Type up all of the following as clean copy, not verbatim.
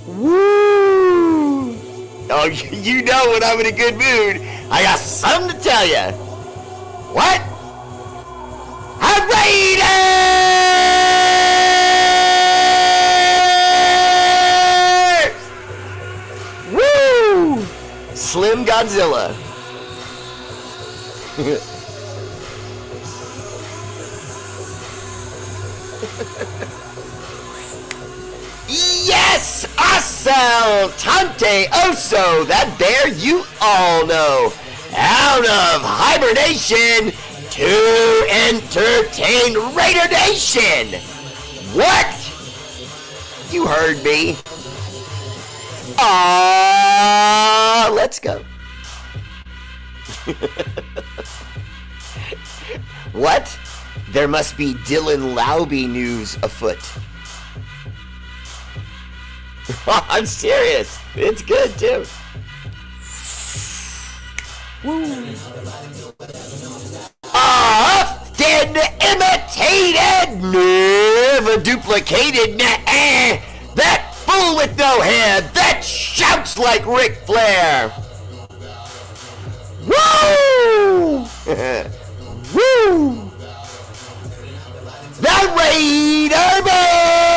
Woo! Oh, you know when I'm in a good mood, I got something to tell you. What? R8RBEAR! Woo! Slim Godzilla. Yes! Asel Tante Oso, that bear you all know. Out of hibernation to entertain Raider Nation. What? You heard me. Let's go. What? There must be Dylan Laube news afoot. I'm serious. It's good too. Woo. Often imitated, never duplicated. That fool with no hair that shouts like Ric Flair. Woo! Woo! The R8RBEAR!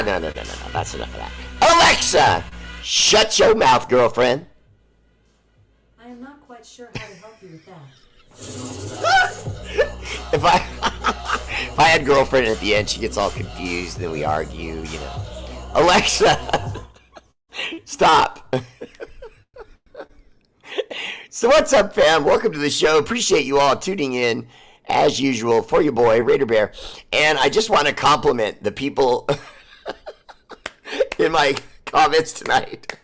No, that's enough of that. Alexa, shut your mouth, girlfriend. I am not quite sure how to help you with that. If I had girlfriend at the end, she gets all confused, then we argue, you know. Alexa, stop. So what's up, fam? Welcome to the show. Appreciate you all tuning in, as usual, for your boy, R8RBEAR. And I just want to compliment the people in my comments tonight.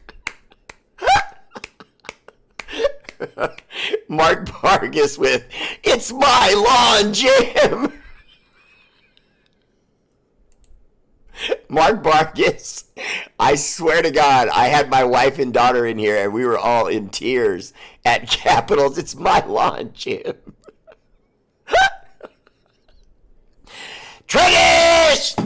Mark Vargas with, "It's my lawn, Jim." Mark Vargas, I swear to God, I had my wife and daughter in here and we were all in tears at Capitals. "It's my lawn, Jim." Tradish!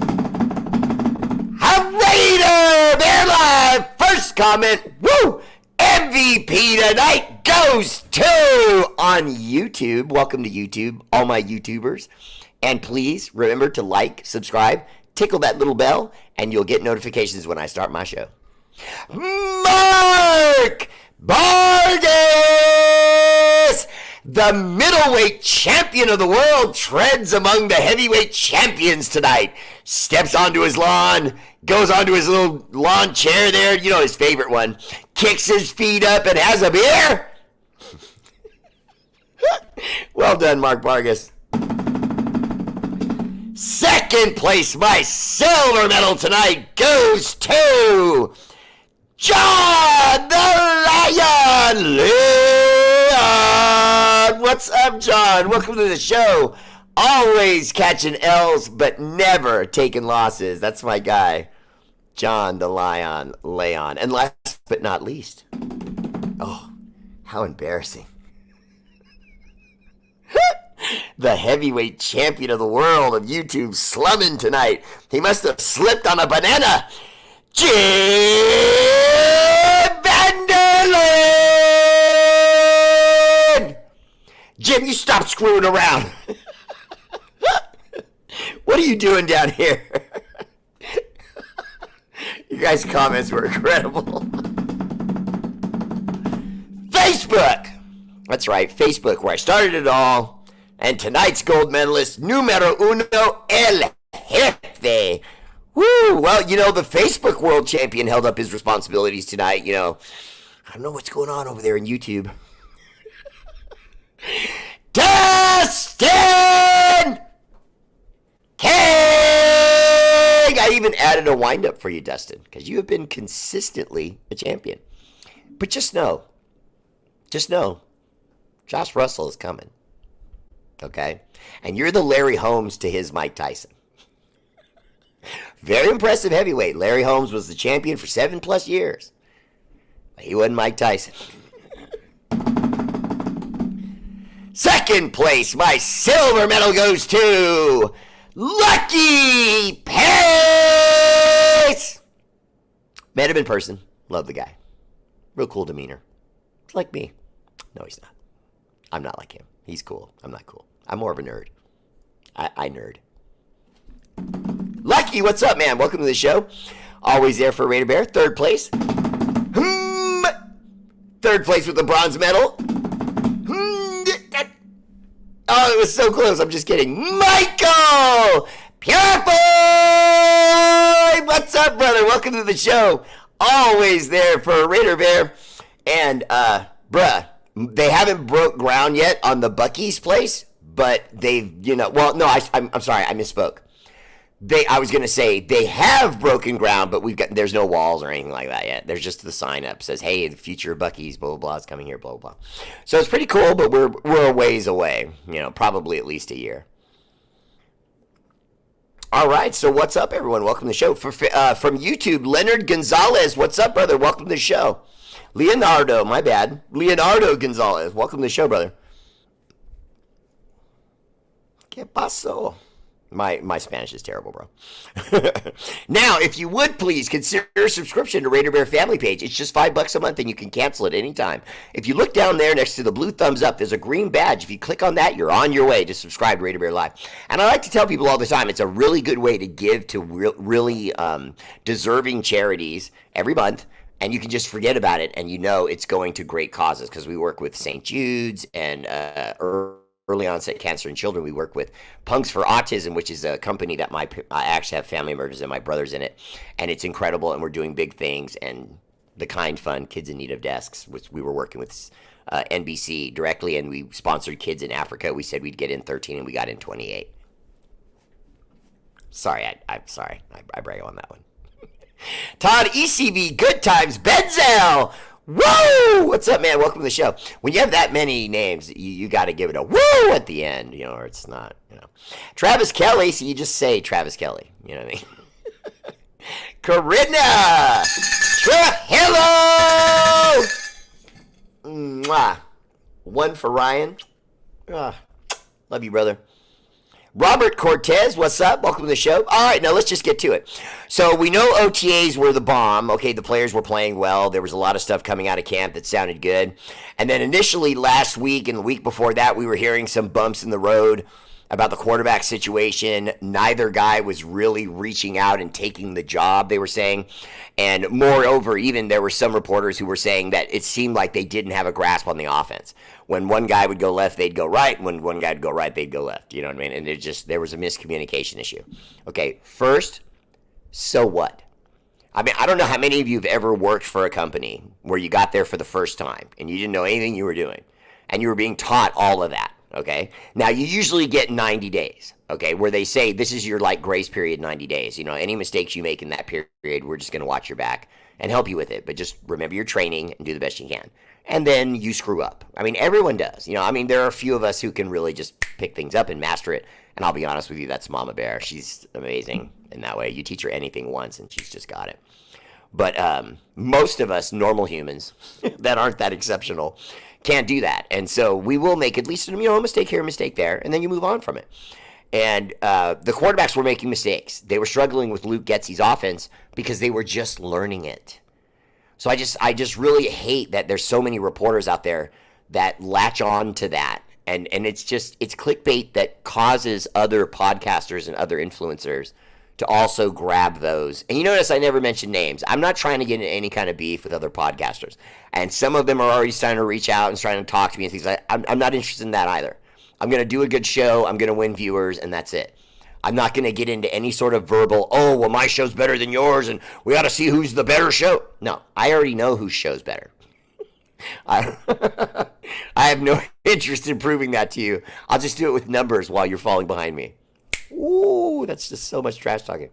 R8RBEAR Live! First comment, woo! MVP tonight goes to on YouTube. Welcome to YouTube, all my YouTubers. And please remember to like, subscribe, tickle that little bell, and you'll get notifications when I start my show. Mark Vargas! The middleweight champion of the world treads among the heavyweight champions tonight. Steps onto his lawn, goes onto his little lawn chair there, you know, his favorite one. Kicks his feet up and has a beer. Well done, Mark Vargas. Second place, my silver medal tonight goes to John the Lion Leon. What's up, John? Welcome to the show. Always catching L's, but never taking losses. That's my guy, John the Lion Leon. And last but not least, oh, how embarrassing. The heavyweight champion of the world of YouTube slumming tonight. He must have slipped on a banana. Jim Vanderlyn! Jim, you stop screwing around. What are you doing down here? You guys' comments were incredible. Facebook. That's right, Facebook, where I started it all. And tonight's gold medalist, numero uno, El Jefe. Woo! Well, you know, the Facebook world champion held up his responsibilities tonight. You know, I don't know what's going on over there in YouTube. Dustin King! I even added a wind-up for you, Dustin, because you have been consistently a champion. But just know, Josh Russell is coming. Okay? And you're the Larry Holmes to his Mike Tyson. Very impressive heavyweight. Larry Holmes was the champion for 7+ years. But he wasn't Mike Tyson. Second place, my silver medal goes to Lucky Pace. Met him in person. Love the guy. Real cool demeanor. Like me. No, he's not. I'm not like him. He's cool. I'm not cool. I'm more of a nerd. I nerd. Lucky, what's up, man? Welcome to the show. Always there for R8RBEAR. Third place. Third place with the bronze medal. Oh, it was so close. I'm just kidding. Michael! Pure boy! What's up, brother? Welcome to the show. Always there for R8RBEAR. And, bruh, they haven't broke ground yet on the Buc-ee's place, but they've, well, no, I'm sorry. I misspoke. I was going to say they have broken ground, but there's no walls or anything like that yet. There's just the sign up says, hey, the future of Buc-ee's, blah, blah, blah, is coming here, blah, blah, blah. So it's pretty cool, but we're a ways away, probably at least a year. All right, so what's up, everyone? Welcome to the show. From YouTube, Leonard Gonzalez, what's up, brother? Welcome to the show. Leonardo Gonzalez, welcome to the show, brother. ¿Qué pasó? My Spanish is terrible, bro. Now, if you would please consider a subscription to R8RBEAR family page. It's just $5 a month and you can cancel it anytime. If you look down there next to the blue thumbs up, there's a green badge. If you click on that, you're on your way to subscribe to R8RBEAR Live. And I like to tell people all the time, it's a really good way to give to really deserving charities every month. And you can just forget about it and it's going to great causes because we work with St. Jude's and early onset cancer in children. We work with Punks for Autism, which is a company that I actually have family members and my brother's in it, and it's incredible. And we're doing big things. And the Kind Fund, Kids in Need of Desks, which we were working with NBC directly, and we sponsored kids in Africa. We said we'd get in 13, and we got in 28. Sorry, I'm sorry. I brag on that one. Todd ECV, good times, Benzel. Woo! What's up, man? Welcome to the show. When you have that many names, you got to give it a woo at the end, or it's not, Travis Kelly, so you just say Travis Kelly, you know what I mean? Corinna! Hello! Mwah. One for Ryan. Love you, brother. Robert Cortez, what's up? Welcome to the show. All right, now let's just get to it. So we know OTAs were the bomb. Okay, the players were playing well. There was a lot of stuff coming out of camp that sounded good. And then initially last week and the week before that, we were hearing some bumps in the road about the quarterback situation. Neither guy was really reaching out and taking the job, they were saying. And moreover, even there were some reporters who were saying that it seemed like they didn't have a grasp on the offense. When one guy would go left, they'd go right. When one guy would go right, they'd go left. You know what I mean? And there was a miscommunication issue. Okay, first, so what? I mean, I don't know how many of you have ever worked for a company where you got there for the first time and you didn't know anything you were doing and you were being taught all of that. Okay. Now you usually get 90 days. Okay. Where they say this is your grace period, 90 days. Any mistakes you make in that period, we're just going to watch your back and help you with it. But just remember your training and do the best you can. And then you screw up. I mean, everyone does. There are a few of us who can really just pick things up and master it. And I'll be honest with you, that's Mama Bear. She's amazing in that way. You teach her anything once and she's just got it. But most of us normal humans that aren't that exceptional can't do that. And so we will make at least a mistake here, a mistake there, and then you move on from it. And the quarterbacks were making mistakes. They were struggling with Luke Getsy's offense because they were just learning it. So I just really hate that there's so many reporters out there that latch on to that. And it's clickbait that causes other podcasters and other influencers to also grab those. And you notice I never mention names. I'm not trying to get into any kind of beef with other podcasters. And some of them are already starting to reach out and trying to talk to me and things like that. I'm not interested in that either. I'm going to do a good show. I'm going to win viewers, and that's it. I'm not going to get into any sort of verbal, oh, well, my show's better than yours, and we got to see who's the better show. No, I already know whose show's better. I have no interest in proving that to you. I'll just do it with numbers while you're falling behind me. Ooh, that's just so much trash talking.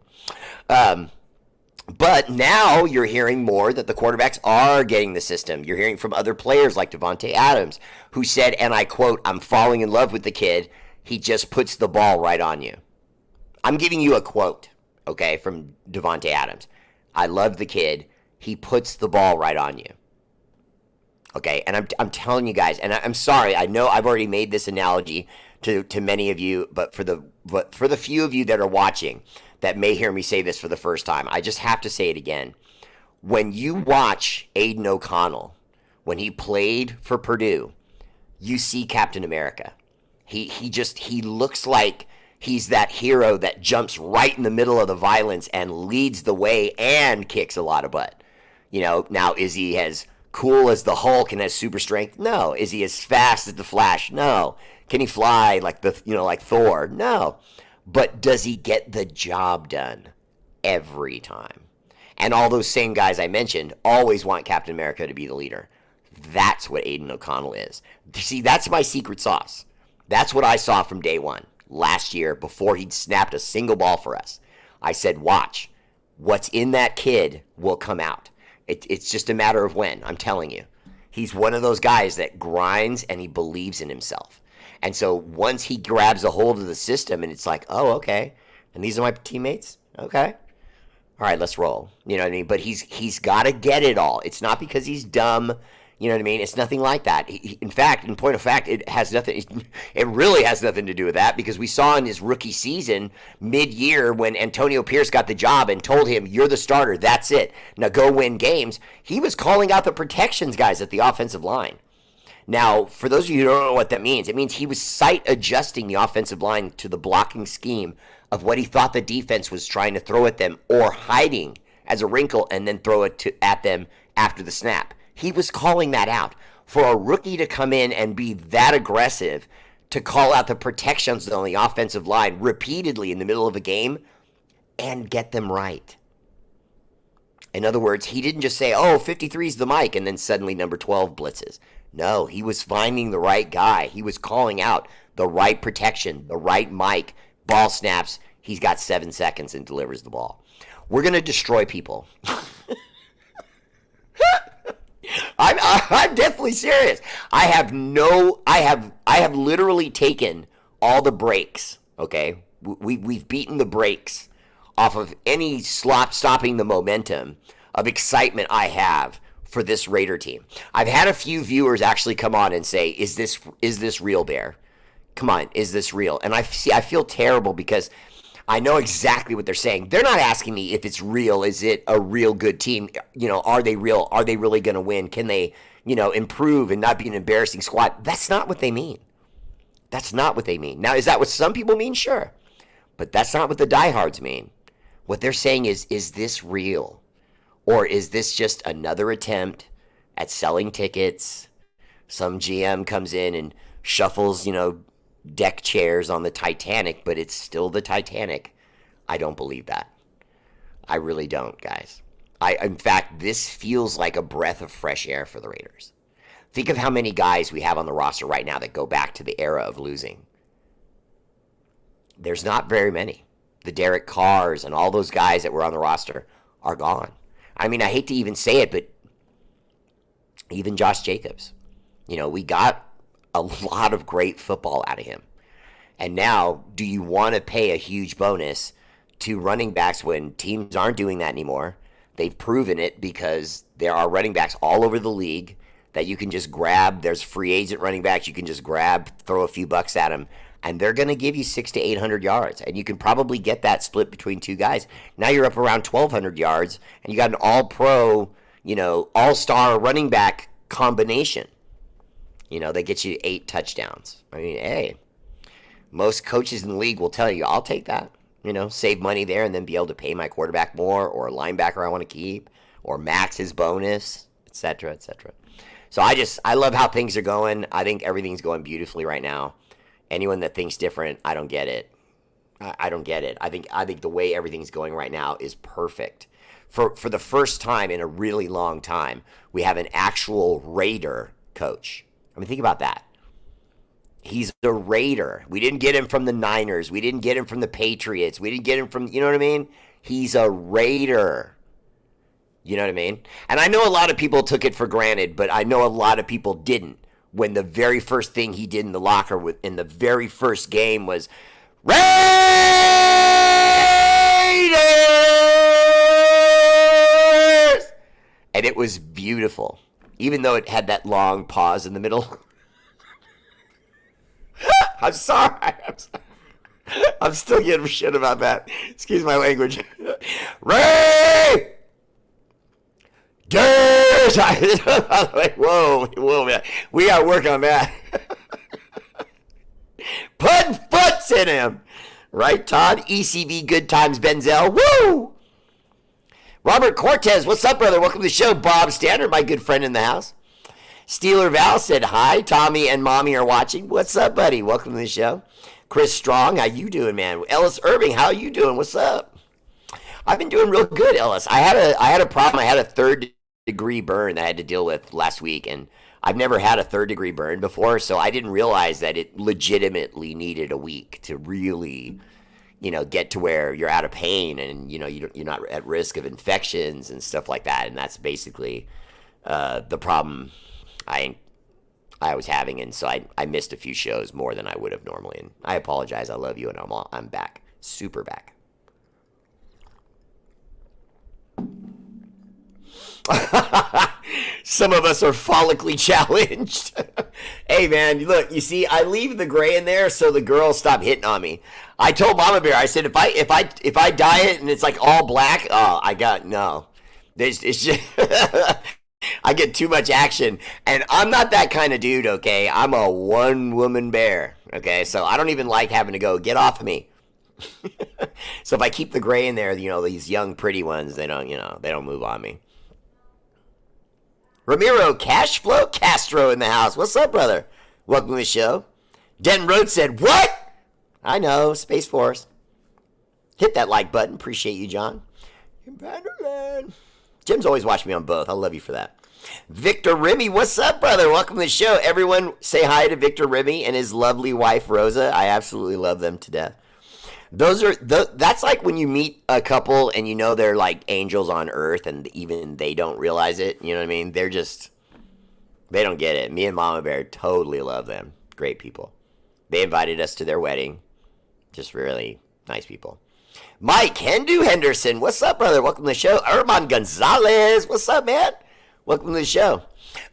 But now you're hearing more that the quarterbacks are getting the system. You're hearing from other players like Davante Adams, who said, and I quote, I'm falling in love with the kid. He just puts the ball right on you. I'm giving you a quote, okay, from Davante Adams. I love the kid. He puts the ball right on you. Okay, and I'm telling you guys, and I'm sorry, I know I've already made this analogy to many of you, but for the few of you that are watching that may hear me say this for the first time, I just have to say it again. When you watch Aiden O'Connell, when he played for Purdue, you see Captain America. He looks like he's that hero that jumps right in the middle of the violence and leads the way and kicks a lot of butt. Now is he as cool as the Hulk and has super strength? No. Is he as fast as the Flash? No. Can he fly like like Thor? No. But does he get the job done every time? And all those same guys I mentioned always want Captain America to be the leader. That's what Aiden O'Connell is. See, that's my secret sauce. That's what I saw from day one last year before he'd snapped a single ball for us. I said, watch. What's in that kid will come out. It's just a matter of when, I'm telling you. He's one of those guys that grinds and he believes in himself. And so once he grabs a hold of the system and it's like, oh, okay, and these are my teammates? Okay. All right, let's roll. You know what I mean? But he's got to get it all. It's not because he's dumb. You know what I mean? It's nothing like that. In fact, in point of fact, it has nothing. It really has nothing to do with that because we saw in his rookie season, mid-year, when Antonio Pierce got the job and told him, "You're the starter. That's it. Now go win games." He was calling out the protections guys at the offensive line. Now, for those of you who don't know what that means, it means he was sight adjusting the offensive line to the blocking scheme of what he thought the defense was trying to throw at them or hiding as a wrinkle and then throw it at them after the snap. He was calling that out. For a rookie to come in and be that aggressive to call out the protections on the offensive line repeatedly in the middle of a game and get them right. In other words, he didn't just say, oh, 53's the mic, and then suddenly number 12 blitzes. No, he was finding the right guy. He was calling out the right protection, the right mic, ball snaps. He's got 7 seconds and delivers the ball. We're going to destroy people. I'm definitely serious. I have literally taken all the breaks. Okay, we've beaten the brakes off of any stopping the momentum of excitement I have for this Raider team. I've had a few viewers actually come on and say, "Is this real, Bear? Come on, is this real?" And I feel terrible because I know exactly what they're saying. They're not asking me if it's real. Is it a real good team? Are they real? Are they really going to win? Can they, improve and not be an embarrassing squad? That's not what they mean. That's not what they mean. Now, is that what some people mean? Sure. But that's not what the diehards mean. What they're saying is this real? Or is this just another attempt at selling tickets? Some GM comes in and shuffles, deck chairs on the Titanic, but it's still the Titanic. I don't believe that. I really don't, guys. In fact, this feels like a breath of fresh air for the Raiders. Think of how many guys we have on the roster right now that go back to the era of losing. There's not very many. The Derek Carrs and all those guys that were on the roster are gone. I mean, I hate to even say it, but even Josh Jacobs. We got a lot of great football out of him. And now, do you want to pay a huge bonus to running backs when teams aren't doing that anymore? They've proven it because there are running backs all over the league that you can just grab. There's free agent running backs you can just grab, throw a few bucks at them, and they're going to give you 600 to 800 yards. And you can probably get that split between two guys. Now you're up around 1,200 yards, and you got an all-pro, all-star running back combination. They get you 8 touchdowns. I mean, hey, most coaches in the league will tell you, I'll take that. Save money there and then be able to pay my quarterback more or a linebacker I want to keep or max his bonus, etc., etc. So I love how things are going. I think everything's going beautifully right now. Anyone that thinks different, I don't get it. I don't get it. I think the way everything's going right now is perfect. For the first time in a really long time, we have an actual Raider coach. I mean, think about that. He's a Raider. We didn't get him from the Niners. We didn't get him from the Patriots. We didn't get him from, you know what I mean? He's a Raider. You know what I mean? And I know a lot of people took it for granted, but I know a lot of people didn't. When the very first thing he did in the locker in the very first game was Raiders! And it was beautiful. even though it had that long pause in the middle. I'm sorry. I'm still getting shit about that. Excuse my language. Ray! Dirt! Whoa, man. We got to work on that. Putting foots in him. Right, Todd? ECV Good Times Benzel. Woo! Robert Cortez, what's up, brother? Welcome to the show. Bob Standard, my good friend in the house. Steeler Val said hi. Tommy and Mommy are watching. What's up, buddy? Welcome to the show. Chris Strong, how you doing, man? Ellis Irving, how you doing? What's up? I've been doing real good, Ellis. I had a problem. I had a third-degree burn that I had to deal with last week, and I've never had a third-degree burn before, so I didn't realize that it legitimately needed a week to really, get to where you're out of pain and, you're not at risk of infections and stuff like that, and that's basically the problem I was having, and so I missed a few shows more than I would have normally, and I apologize. I love you, and I'm back. Super back. Some of us are follically challenged. Hey, man, look, you see, I leave the gray in there so the girls stop hitting on me. I told Mama Bear, I said, if I dye it and it's like all black, no. It's just... I get too much action, and I'm not that kind of dude, okay? I'm a one-woman bear, okay? So I don't even like having to go, get off of me. So if I keep the gray in there, these young, pretty ones, they don't move on me. Ramiro Cashflow Castro in the house. What's up, brother? Welcome to the show. Denton Rhodes said, what? I know, Space Force. Hit that like button. Appreciate you, John. You're better, man. Jim's always watching me on both. I love you for that. Victor Remy, what's up, brother? Welcome to the show. Everyone say hi to Victor Remy and his lovely wife, Rosa. I absolutely love them to death. That's like when you meet a couple and they're like angels on earth and even they don't realize it. You know what I mean? They don't get it. Me and Mama Bear totally love them. Great people. They invited us to their wedding. Just really nice people. Mike Hendu Henderson, what's up, brother? Welcome to the show. Herman Gonzalez, what's up, man? Welcome to the show.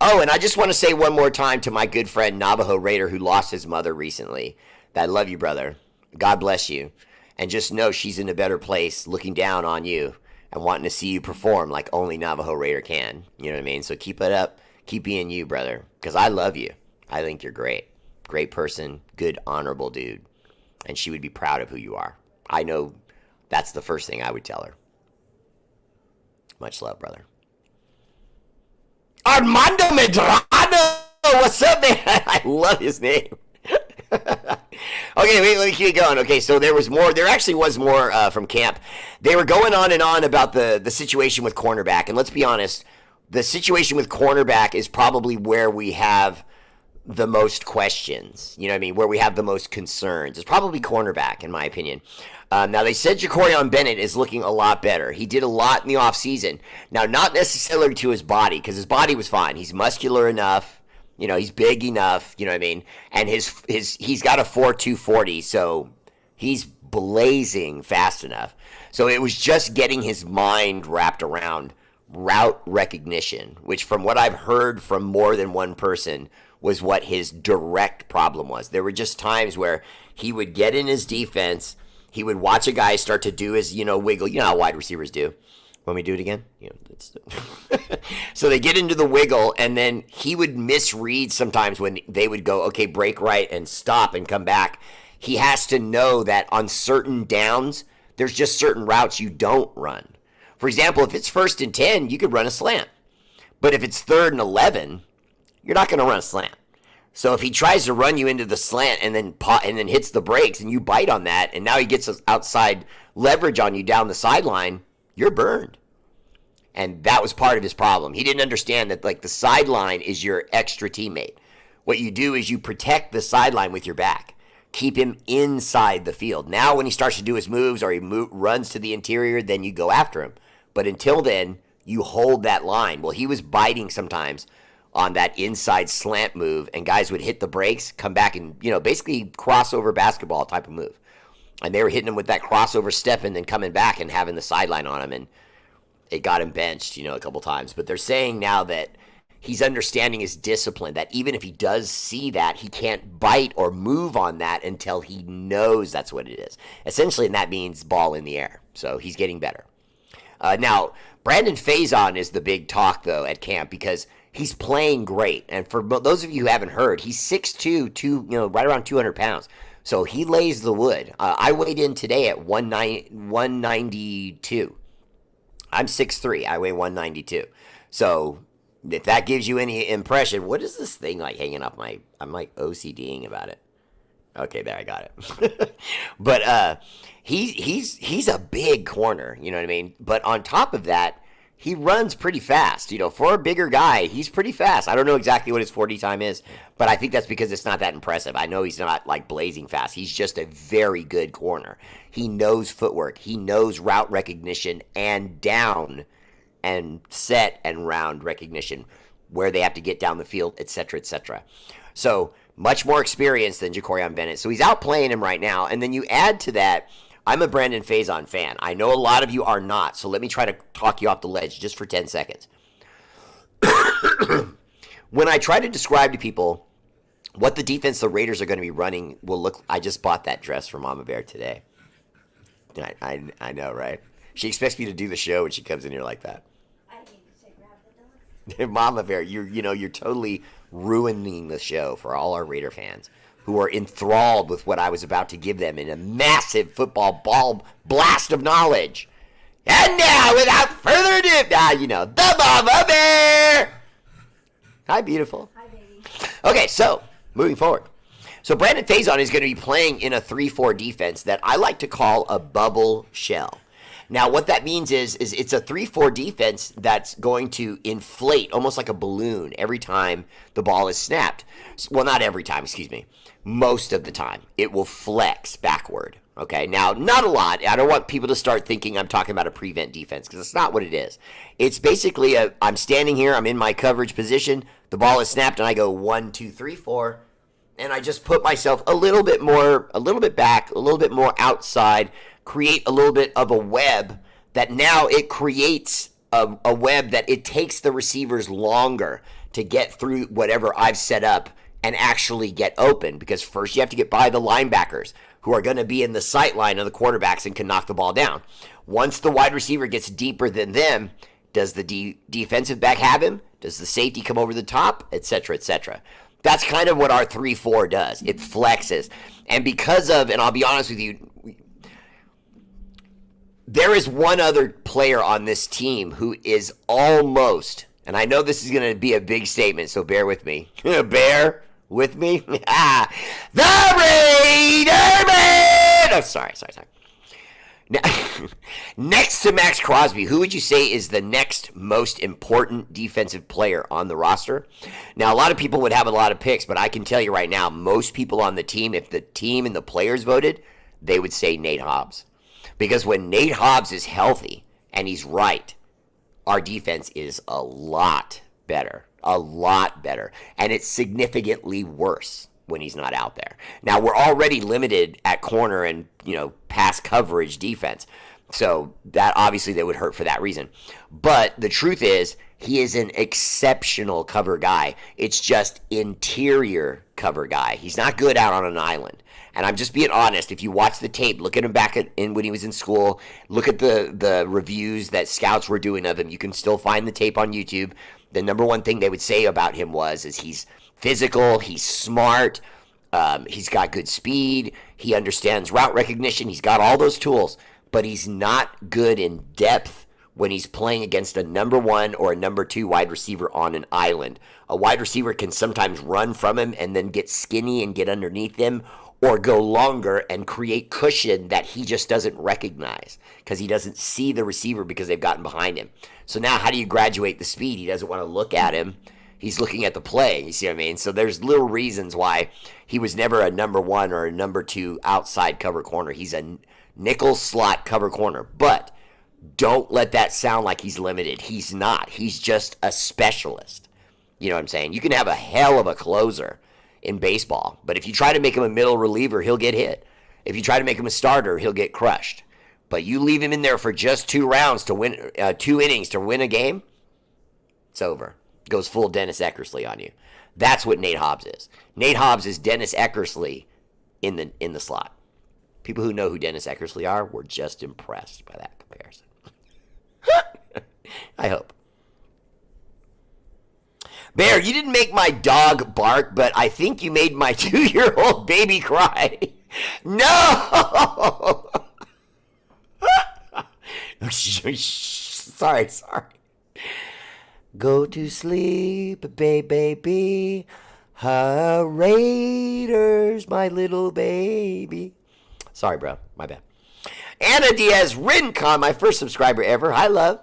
Oh, and I just want to say one more time to my good friend Navajo Raider who lost his mother recently that I love you, brother. God bless you. And just know she's in a better place looking down on you and wanting to see you perform like only Navajo Raider can. You know what I mean? So keep it up. Keep being you, brother, because I love you. I think you're great. Great person, good, honorable dude. And she would be proud of who you are. I know that's the first thing I would tell her. Much love, brother. Armando Medrano! What's up, man? I love his name. Okay, wait, let me keep going. Okay, so there actually was more from camp. They were going on and on about the situation with cornerback. And let's be honest, the situation with cornerback is probably where we have the most questions. You know what I mean? Where we have the most concerns. It's probably cornerback, in my opinion. Now, they said Jacorian Bennett is looking a lot better. He did a lot in the offseason. Now, not necessarily to his body, because his body was fine. He's muscular enough. He's big enough. You know what I mean? And he's got a 4.2 40, so he's blazing fast enough. So it was just getting his mind wrapped around route recognition, which from what I've heard from more than one person was what his direct problem was. There were just times where he would get in his defense, he would watch a guy start to do his, wiggle. You know how wide receivers do. When we do it again? So they get into the wiggle, and then he would misread sometimes when they would go, okay, break right and stop and come back. He has to know that on certain downs, there's just certain routes you don't run. For example, if it's 1st and 10, you could run a slant. But if it's 3rd and 11, you're not going to run a slant. So if he tries to run you into the slant and then hits the brakes and you bite on that, and now he gets outside leverage on you down the sideline, you're burned. And that was part of his problem. He didn't understand that the sideline is your extra teammate. What you do is you protect the sideline with your back. Keep him inside the field. Now when he starts to do his moves or he runs to the interior, then you go after him. But until then, you hold that line. Well, he was biting sometimes on that inside slant move, and guys would hit the brakes, come back, and basically crossover basketball type of move. And they were hitting him with that crossover step and then coming back and having the sideline on him, and it got him benched, a couple times. But they're saying now that he's understanding his discipline, that even if he does see that, he can't bite or move on that until he knows that's what it is. Essentially, and that means ball in the air. So he's getting better. Now, Brandon Faison is the big talk, though, at camp because he's playing great. And for those of you who haven't heard, he's 6'2", right around 200 pounds. So he lays the wood. I weighed in today at 192. I'm 6'3". I weigh 192. So if that gives you any impression, what is this thing like hanging off my... I'm like OCDing about it. Okay, there, I got it. But he's a big corner, you know what I mean? But on top of that, he runs pretty fast. For a bigger guy, he's pretty fast. I don't know exactly what his 40 time is, but I think that's because it's not that impressive. I know he's not like blazing fast. He's just a very good corner. He knows footwork. He knows route recognition and down and set and round recognition, where they have to get down the field, etc., etc. So much more experience than Jacorian Bennett. So he's outplaying him right now. And then you add to that, I'm a Brandon Faison fan. I know a lot of you are not, so let me try to talk you off the ledge just for 10 seconds. When I try to describe to people what the defense the Raiders are going to be running will look... I just bought that dress for Mama Bear today. I know, right? She expects me to do the show when she comes in here like that. I need to grab the dogs. Mama Bear, you're totally ruining the show for all our Raider fans who are enthralled with what I was about to give them in a massive football ball blast of knowledge. And now, without further ado, the Mama Bear! Hi, beautiful. Hi, baby. Okay, so, moving forward. So Brandon Faison is going to be playing in a 3-4 defense that I like to call a bubble shell. Now, what that means is it's a 3-4 defense that's going to inflate almost like a balloon every time the ball is snapped. Well, not every time, excuse me. Most of the time, it will flex backward. Okay, now, not a lot. I don't want people to start thinking I'm talking about a prevent defense because it's not what it is. It's basically I'm standing here, I'm in my coverage position, the ball is snapped, and I go 1, 2, 3, 4, and I just put myself a little bit back, a little bit more outside, create a little bit of a web that now it creates a web that it takes the receivers longer to get through whatever I've set up and actually get open, because first you have to get by the linebackers who are going to be in the sight line of the quarterbacks and can knock the ball down. Once the wide receiver gets deeper than them, does the defensive back have him? Does the safety come over the top? Etc., etc. That's kind of what our 3-4 does. It flexes. And because of, and I'll be honest with you, there is one other player on this team who is almost, and I know this is going to be a big statement, so bear with me. Bear with me? The R8RBEAR! Oh, sorry. Now, next to Max Crosby, who would you say is the next most important defensive player on the roster? Now, a lot of people would have a lot of picks, but I can tell you right now, most people on the team, if the team and the players voted, they would say Nate Hobbs. Because when Nate Hobbs is healthy and he's right, our defense is a lot better. A lot better. And it's significantly worse when he's not out there. Now, we're already limited at corner and, pass coverage defense. So that obviously they would hurt for that reason. But the truth is, he is an exceptional cover guy. It's just interior cover guy. He's not good out on an island. And I'm just being honest. If you watch the tape, look at him back when he was in school, look at the reviews that scouts were doing of him. You can still find the tape on YouTube. The number one thing they would say about him is he's physical, he's smart, he's got good speed, he understands route recognition, he's got all those tools, but he's not good in depth when he's playing against a number 1 or a number 2 wide receiver on an island. A wide receiver can sometimes run from him and then get skinny and get underneath him, or go longer and create cushion that he just doesn't recognize because he doesn't see the receiver because they've gotten behind him. So now how do you graduate the speed? He doesn't want to look at him. He's looking at the play. You see what I mean? So there's little reasons why he was never a number 1 or a number 2 outside cover corner. He's a nickel slot cover corner. But don't let that sound like he's limited. He's not. He's just a specialist. You know what I'm saying? You can have a hell of a closer in baseball, but if you try to make him a middle reliever, he'll get hit. If you try to make him a starter, he'll get crushed. But you leave him in there for just 2 rounds to win, 2 innings to win a game, it's over. goes full Dennis Eckersley on you. That's what Nate Hobbs is. Nate Hobbs is Dennis Eckersley in the slot. People who know who Dennis Eckersley are were just impressed by that comparison. I hope. Bear, you didn't make my dog bark, but I think you made my 2-year-old baby cry. No! Sorry. Go to sleep, baby. Raiders, my little baby. Sorry, bro. My bad. Anna Diaz Rincon, my first subscriber ever. Hi, love.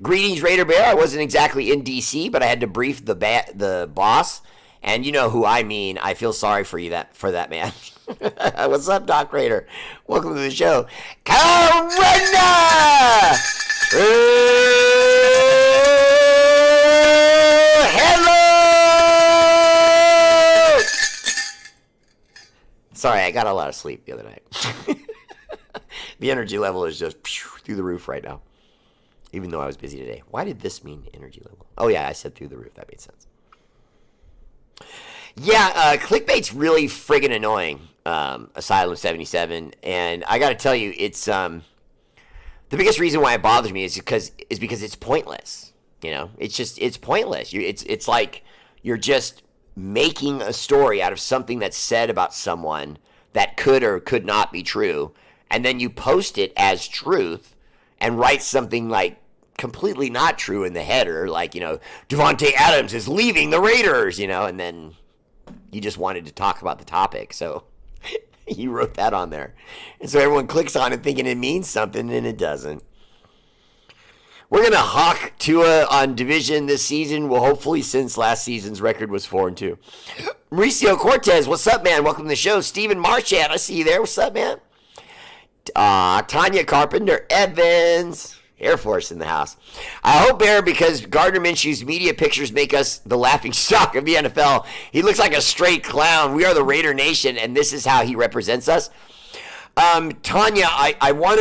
Greetings, Raider Bear. I wasn't exactly in D.C., but I had to brief the boss. And you know who I mean. I feel sorry for you for that man. What's up, Doc Raider? Welcome to the show. Karina! Hello! Sorry, I got a lot of sleep the other night. The energy level is just through the roof right now. Even though I was busy today. Why did this mean energy level? Oh, yeah, I said through the roof. That made sense. Yeah, clickbait's really friggin' annoying, Asylum 77. And I got to tell you, it's the biggest reason why it bothers me is because it's pointless. You know, it's pointless. It's like you're just making a story out of something that's said about someone that could or could not be true. And then you post it as truth and write something like completely not true in the header, like, you know, Devontae Adams is leaving the Raiders, you know, and then you just wanted to talk about the topic, so you wrote that on there. And so everyone clicks on it thinking it means something, and it doesn't. We're going to hawk Tua on division this season, well, hopefully, since last season's record was 4-2. Mauricio Cortez, what's up, man? Welcome to the show. Steven Marchand, I see you there. What's up, man? Tanya Carpenter Evans, Air Force in the house. I hope, Bear, because Gardner Minshew's media pictures make us the laughing stock of the NFL. He looks like a straight clown. We are the Raider Nation, and this is how he represents us. Tanya, I want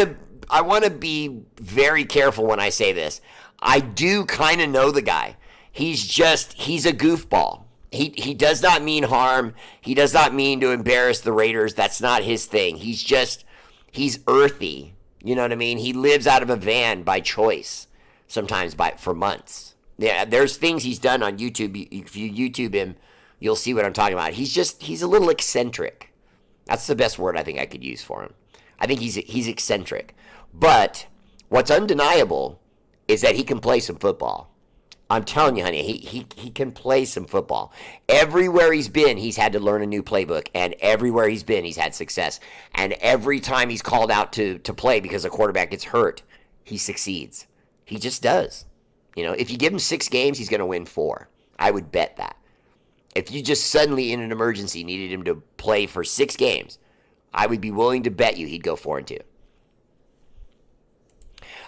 to be very careful when I say this. I do kind of know the guy. He's a goofball. He does not mean harm. He does not mean to embarrass the Raiders. That's not his thing. He's earthy. You know what I mean? He lives out of a van by choice, sometimes for months. Yeah, there's things he's done on YouTube. If you YouTube him, you'll see what I'm talking about. He's a little eccentric. That's the best word I think I could use for him. I think he's eccentric. But what's undeniable is that he can play some football. I'm telling you, honey, he can play some football. Everywhere he's been, he's had to learn a new playbook, and everywhere he's been, he's had success. And every time he's called out to play because a quarterback gets hurt, he succeeds. He just does. You know, if you give him 6 games, he's going to win 4. I would bet that. If you just suddenly, in an emergency, needed him to play for 6 games, I would be willing to bet you he'd go 4-2.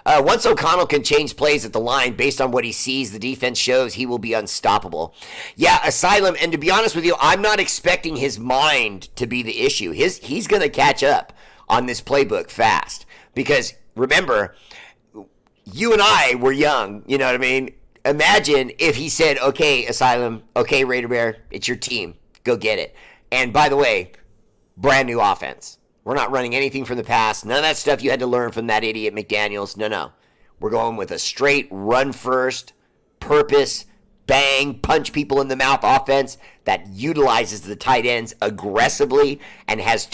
Once O'Connell can change plays at the line based on what he sees, the defense shows he will be unstoppable. Yeah, Asylum, and to be honest with you, I'm not expecting his mind to be the issue. He's going to catch up on this playbook fast. Because, remember, you and I were young, you know what I mean? Imagine if he said, okay, Asylum, okay, Raider Bear, it's your team. Go get it. And by the way, brand new offense. We're not running anything from the past. None of that stuff you had to learn from that idiot McDaniels. No. We're going with a straight run first, purpose, bang, punch people in the mouth offense that utilizes the tight ends aggressively and has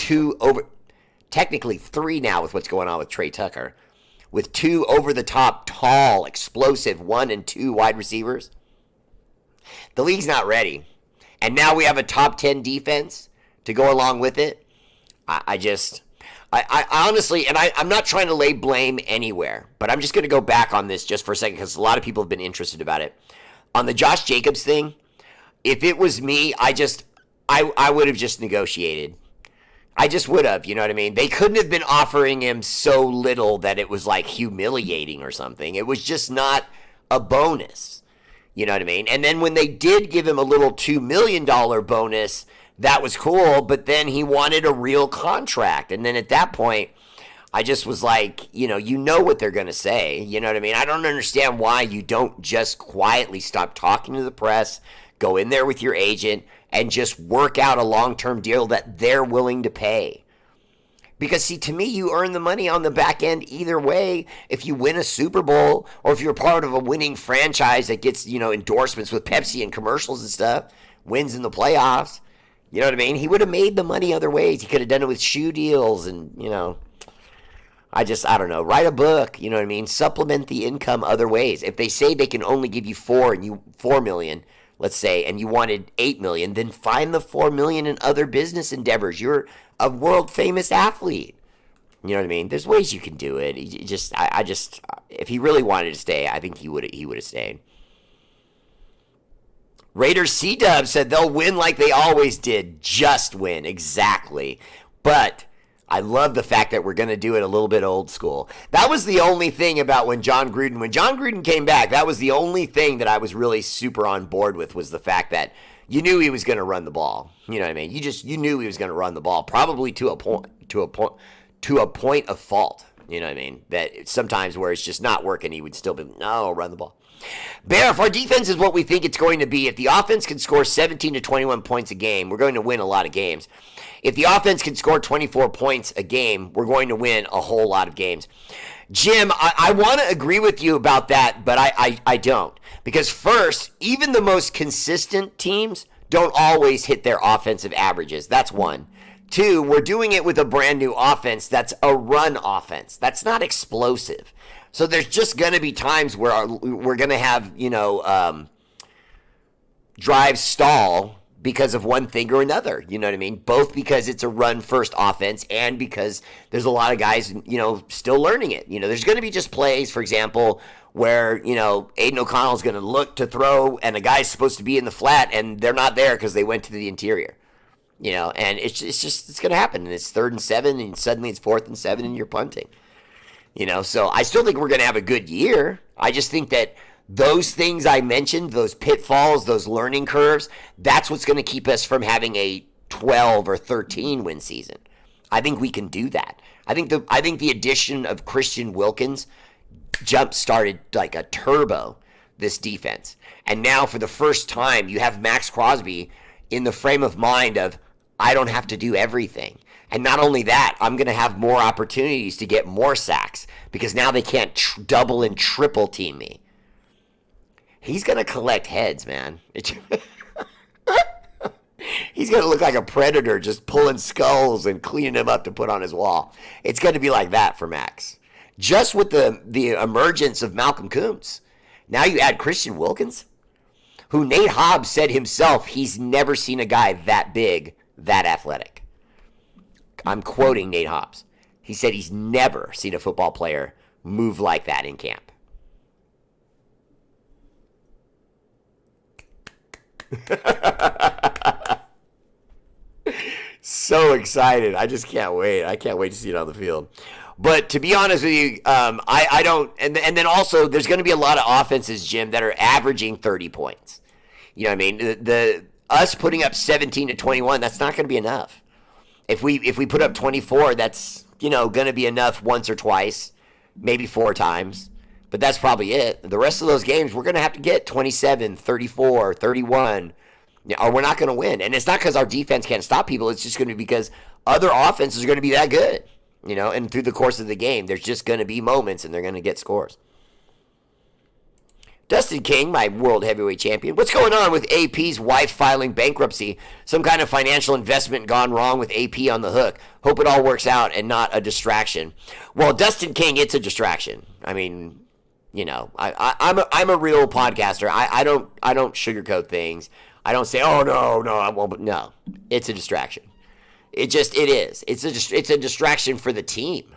technically 3 now with what's going on with Trey Tucker, with 2 over-the-top, tall, explosive 1 and 2 wide receivers. The league's not ready. And now we have a top 10 defense to go along with it. I honestly, and I'm not trying to lay blame anywhere, but I'm just going to go back on this just for a second because a lot of people have been interested about it. On the Josh Jacobs thing, if it was me, I would have just negotiated. I just would have, you know what I mean? They couldn't have been offering him so little that it was like humiliating or something. It was just not a bonus, you know what I mean? And then when they did give him a little $2 million bonus, that was cool, but then he wanted a real contract. And then at that point, I just was like, you know what they're going to say. You know what I mean? I don't understand why you don't just quietly stop talking to the press, go in there with your agent, and just work out a long-term deal that they're willing to pay. Because, see, to me, you earn the money on the back end either way. If you win a Super Bowl or if you're part of a winning franchise that gets, endorsements with Pepsi and commercials and stuff, wins in the playoffs, you know what I mean? He would have made the money other ways. He could have done it with shoe deals and, I don't know. Write a book, you know what I mean? Supplement the income other ways. If they say they can only give you $4 million, let's say, and you wanted $8 million, then find the $4 million in other business endeavors. You're a world famous athlete. You know what I mean? There's ways you can do it. If he really wanted to stay, I think he would have stayed. Raiders C-Dub said they'll win like they always did. Just win. Exactly. But I love the fact that we're going to do it a little bit old school. That was the only thing about when John Gruden came back, that was the only thing that I was really super on board with, was the fact that you knew he was going to run the ball. You know what I mean? You knew he was going to run the ball, probably to a point of fault. You know what I mean? That sometimes where it's just not working, he would still be, no, run the ball. Bear, if our defense is what we think it's going to be, if the offense can score 17 to 21 points a game, we're going to win a lot of games. If the offense can score 24 points a game, we're going to win a whole lot of games. Jim, I want to agree with you about that, but I don't. Because first, even the most consistent teams don't always hit their offensive averages. That's one. Two, we're doing it with a brand new offense that's a run offense. That's not explosive. So there's just going to be times where we're going to have, drives stall because of one thing or another. You know what I mean? Both because it's a run-first offense and because there's a lot of guys, still learning it. There's going to be just plays, for example, where, Aiden O'Connell's going to look to throw and a guy's supposed to be in the flat and they're not there because they went to the interior. And it's going to happen. And it's 3rd and 7 and suddenly it's 4th and 7 and you're punting. So I still think we're going to have a good year. I just think that those things I mentioned, those pitfalls, those learning curves, that's what's going to keep us from having a 12 or 13 win season. I think we can do that. I think the addition of Christian Wilkins jump-started like a turbo this defense. And now for the first time, you have Max Crosby in the frame of mind of, I don't have to do everything. And not only that, I'm going to have more opportunities to get more sacks because now they can't double and triple team me. He's going to collect heads, man. He's going to look like a predator just pulling skulls and cleaning them up to put on his wall. It's going to be like that for Max. Just with the emergence of Malcolm Kuntz. Now you add Christian Wilkins, who Nate Hobbs said himself he's never seen a guy that big, that athletic. I'm quoting Nate Hobbs. He said he's never seen a football player move like that in camp. So excited. I just can't wait. I can't wait to see it on the field. But to be honest with you, I don't. And then also, there's going to be a lot of offenses, Jim, that are averaging 30 points. You know what I mean? The us putting up 17 to 21, that's not going to be enough. If we put up 24, that's going to be enough once or twice, maybe 4 times. But that's probably it. The rest of those games, we're going to have to get 27, 34, 31, or we're not going to win. And it's not because our defense can't stop people. It's just going to be because other offenses are going to be that good. And through the course of the game, there's just going to be moments and they're going to get scores. Dustin King, my world heavyweight champion. What's going on with AP's wife filing bankruptcy? Some kind of financial investment gone wrong with AP on the hook. Hope it all works out and not a distraction. Well, Dustin King, it's a distraction. I mean, I'm a real podcaster. I don't sugarcoat things. I don't say, oh no, I won't. No, it's a distraction. It is. It's a distraction for the team.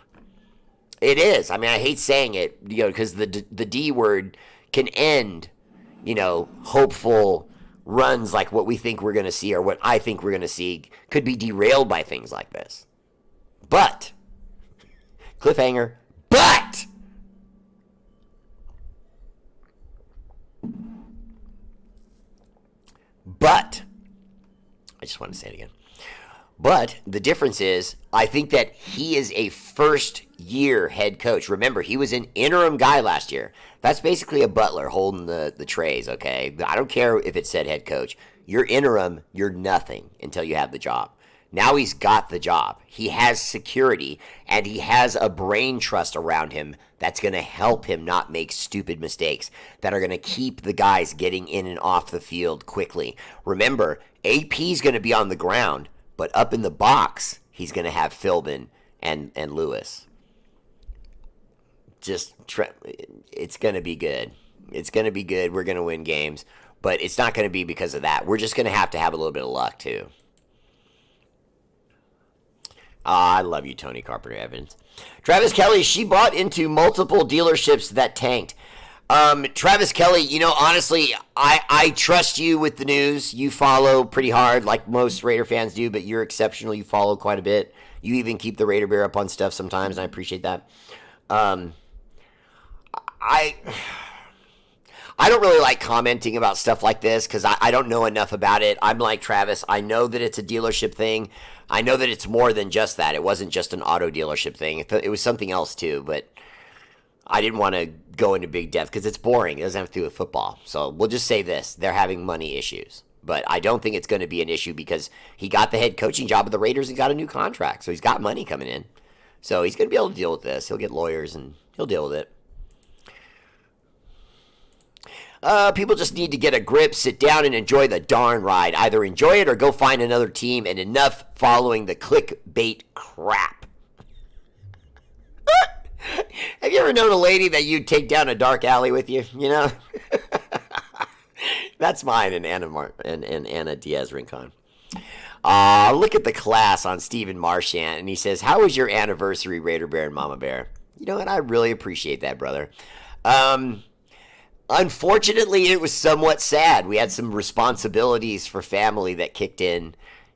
It is. I mean, I hate saying it, because the D word can end, hopeful runs like what we think we're going to see or what I think we're going to see could be derailed by things like this. But, cliffhanger, but, I just want to say it again. But the difference is, I think that he is a first-year head coach. Remember, he was an interim guy last year. That's basically a butler holding the trays, okay? I don't care if it said head coach. You're interim, you're nothing until you have the job. Now he's got the job. He has security, and he has a brain trust around him that's going to help him not make stupid mistakes, that are going to keep the guys getting in and off the field quickly. Remember, AP's going to be on the ground, but up in the box, he's going to have Philbin and Lewis. It's going to be good. It's going to be good. We're going to win games, but it's not going to be because of that. We're just going to have a little bit of luck, too. I love you, Tony Carpenter Evans. Travis Kelly, she bought into multiple dealerships that tanked. Travis Kelly, honestly, I trust you with the news. You follow pretty hard, like most Raider fans do, but you're exceptional. You follow quite a bit. You even keep the Raider Bear up on stuff sometimes, and I appreciate that. I don't really like commenting about stuff like this because I don't know enough about it. I'm like Travis. I know that it's a dealership thing. I know that it's more than just that. It wasn't just an auto dealership thing. It was something else too, but I didn't want to go into big depth because it's boring. It doesn't have to do with football. So we'll just say this. They're having money issues. But I don't think it's going to be an issue because he got the head coaching job of the Raiders and got a new contract. So he's got money coming in. So he's going to be able to deal with this. He'll get lawyers and he'll deal with it. People just need to get a grip, sit down, and enjoy the darn ride. Either enjoy it or go find another team, and enough following the clickbait crap. Have you ever known a lady that you'd take down a dark alley with you? That's mine and Anna Diaz Rincon. Look at the class on Stephen Marchand, and he says, "How was your anniversary, Raider Bear and Mama Bear?" You know what? I really appreciate that, brother. Unfortunately, it was somewhat sad. We had some responsibilities for family that kicked in,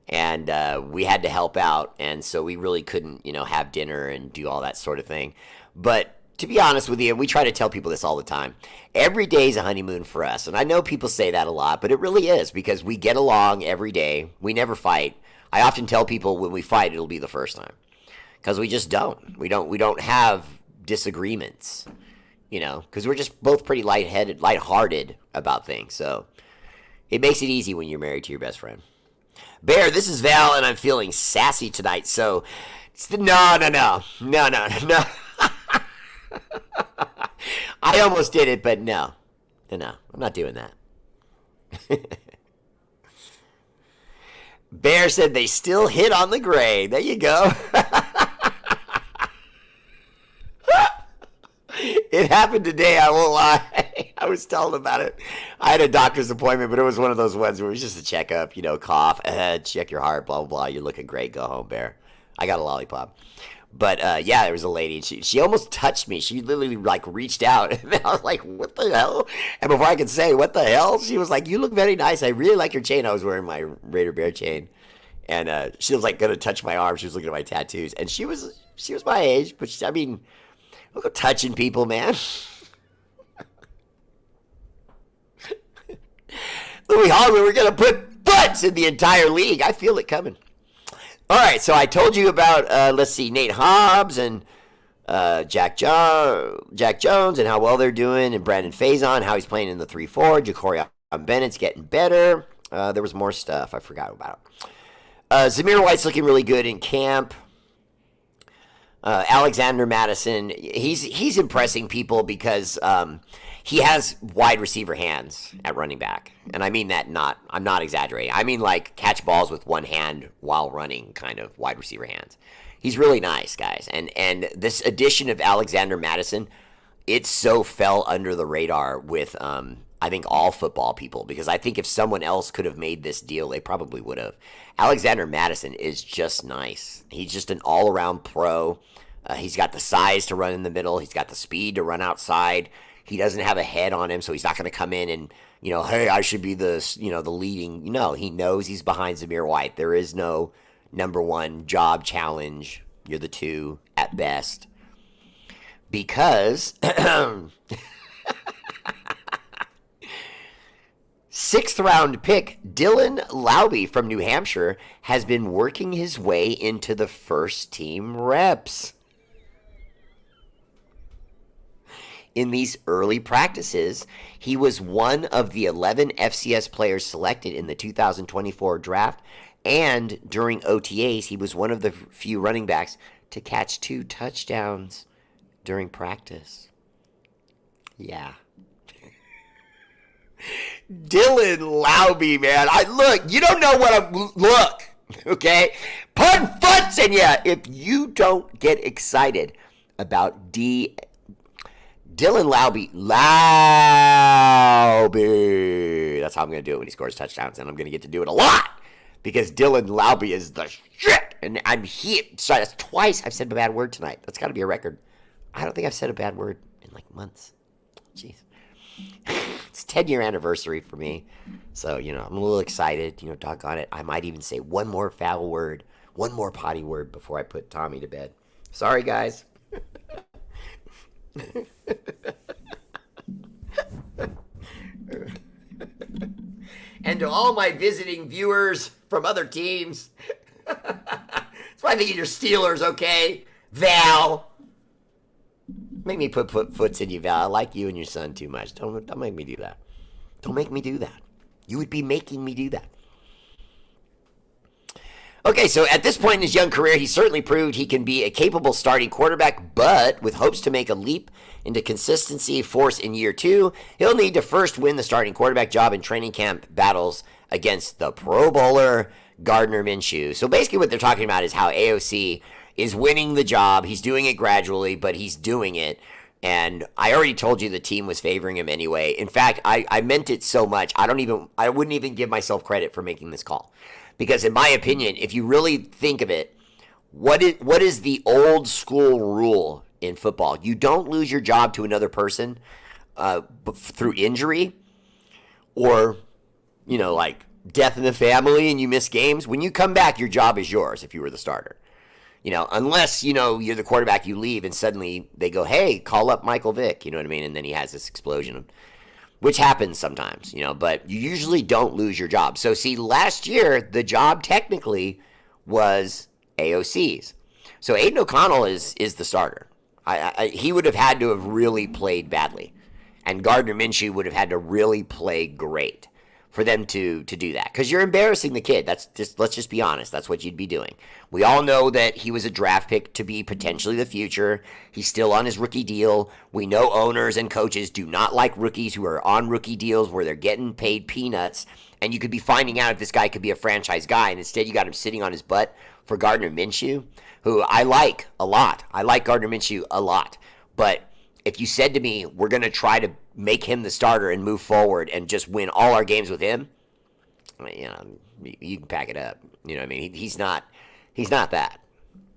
and we had to help out, and so we really couldn't, have dinner and do all that sort of thing. But to be honest with you, we try to tell people this all the time. Every day is a honeymoon for us, and I know people say that a lot, but it really is because we get along every day. We never fight. I often tell people when we fight, it'll be the first time because we just don't. We don't have disagreements. Because we're just both pretty lighthearted about things. So it makes it easy when you're married to your best friend. Bear, this is Val, and I'm feeling sassy tonight. So, no. I almost did it, but no. I'm not doing that. Bear said they still hit on the gray. There you go. It happened today, I won't lie. I was telling about it. I had a doctor's appointment, but it was one of those ones where it was just a checkup, cough, check your heart, blah, blah, blah. You're looking great. Go home, Bear. I got a lollipop. But, yeah, there was a lady. She almost touched me. She literally, reached out. And I was like, what the hell? And before I could say, what the hell? She was like, you look very nice. I really like your chain. I was wearing my Raider Bear chain. And she was, going to touch my arm. She was looking at my tattoos. And she was my age. But, don't go touching people, man. Louis Hogman, we're going to put butts in the entire league. I feel it coming. All right, so I told you about, Nate Hobbs and Jack Jones and how well they're doing, and Brandon Faison, how he's playing in the 3-4. Ja'Cory Bennett's getting better. There was more stuff I forgot about. Zamir White's looking really good in camp. Alexander Madison, he's impressing people because he has wide receiver hands at running back. And I mean that I'm not exaggerating. I mean catch balls with one hand while running kind of wide receiver hands. He's really nice, guys. And this addition of Alexander Madison, it so fell under the radar with I think all football people, because I think if someone else could have made this deal, they probably would have. Alexander Madison is just nice. He's just an all-around pro. He's got the size to run in the middle. He's got the speed to run outside. He doesn't have a head on him, so he's not going to come in and, hey, I should be the leading. No, he knows he's behind Zamir White. There is no number one job challenge. You're the two at best. Because 6th-round pick Dylan Laube from New Hampshire has been working his way into the first-team reps. In these early practices, he was one of the 11 FCS players selected in the 2024 draft, and during OTAs, he was one of the few running backs to catch 2 touchdowns during practice. Yeah. Dylan Laube, man. Look, you don't know what I'm... Look, okay? Pun foots in ya if you don't get excited about Dylan Laube. That's how I'm going to do it when he scores touchdowns, and I'm going to get to do it a lot because Dylan Laube is the shit. And I'm here. Sorry, that's twice I've said a bad word tonight. That's got to be a record. I don't think I've said a bad word in like months. Jeez. It's 10-year anniversary for me. So, I'm a little excited. Doggone it. I might even say one more foul word, one more potty word before I put Tommy to bed. Sorry, guys. And to all my visiting viewers from other teams, that's why I think you're Steelers, okay? Val. Make me put foots in you, Val. I like you and your son too much. Don't make me do that. Don't make me do that. You would be making me do that. Okay, so at this point in his young career, he certainly proved he can be a capable starting quarterback, but with hopes to make a leap into consistency force in year 2, he'll need to first win the starting quarterback job in training camp battles against the Pro Bowler Gardner Minshew. So basically what they're talking about is how AOC is winning the job. He's doing it gradually, but he's doing it. And I already told you the team was favoring him anyway. In fact, I meant it so much, I wouldn't even give myself credit for making this call. Because in my opinion, if you really think of it, what is the old school rule in football? You don't lose your job to another person through injury or, like death in the family and you miss games. When you come back, your job is yours if you were the starter. Unless, you're the quarterback, you leave, and suddenly they go, hey, call up Michael Vick, you know what I mean? And then he has this explosion, which happens sometimes, but you usually don't lose your job. So, see, last year, the job technically was AOC's. So, Aiden O'Connell is the starter. He would have had to have really played badly, and Gardner Minshew would have had to really play great for them to do that, because you're embarrassing the kid. Let's just be honest. That's what you'd be doing. We all know that he was a draft pick to be potentially the future. He's still on his rookie deal. We know owners and coaches do not like rookies who are on rookie deals where they're getting paid peanuts, and you could be finding out if this guy could be a franchise guy, and instead you got him sitting on his butt for Gardner Minshew, who I like a lot. I like Gardner Minshew a lot, but if you said to me, we're going to try to make him the starter and move forward and just win all our games with him, you can pack it up. You know what I mean? He's not that.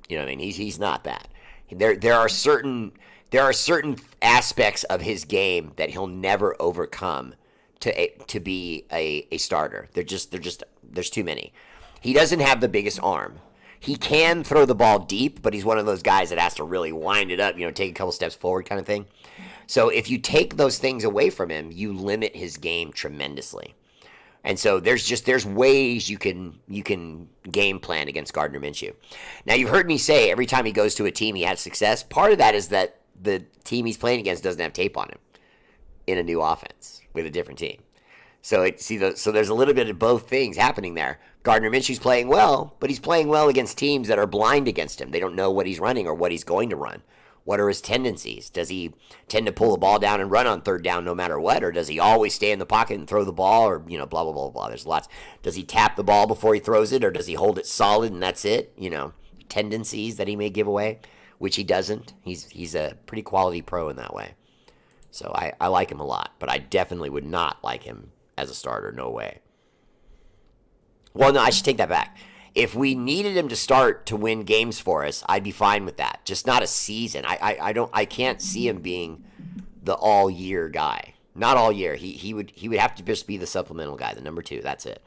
You know what I mean? He's not that. There are certain aspects of his game that he'll never overcome to be a starter. There's too many. He doesn't have the biggest arm. He can throw the ball deep, but he's one of those guys that has to really wind it up, take a couple steps forward kind of thing. So if you take those things away from him, you limit his game tremendously. And so there's ways you can game plan against Gardner Minshew. Now, you've heard me say every time he goes to a team he has success. Part of that is that the team he's playing against doesn't have tape on him in a new offense with a different team. So there's a little bit of both things happening there. Gardner Minshew's playing well, but he's playing well against teams that are blind against him. They don't know what he's running or what he's going to run. What are his tendencies? Does he tend to pull the ball down and run on third down no matter what? Or does he always stay in the pocket and throw the ball? Or, blah, blah, blah, blah. There's lots. Does he tap the ball before he throws it? Or does he hold it solid and that's it? Tendencies that he may give away, which he doesn't. He's a pretty quality pro in that way. So I like him a lot, but I definitely would not like him as a starter. No way. Well, no, I should take that back. If we needed him to start to win games for us, I'd be fine with that. Just not a season. I can't see him being the all year guy. Not all year. He would have to just be the supplemental guy, the number 2. That's it.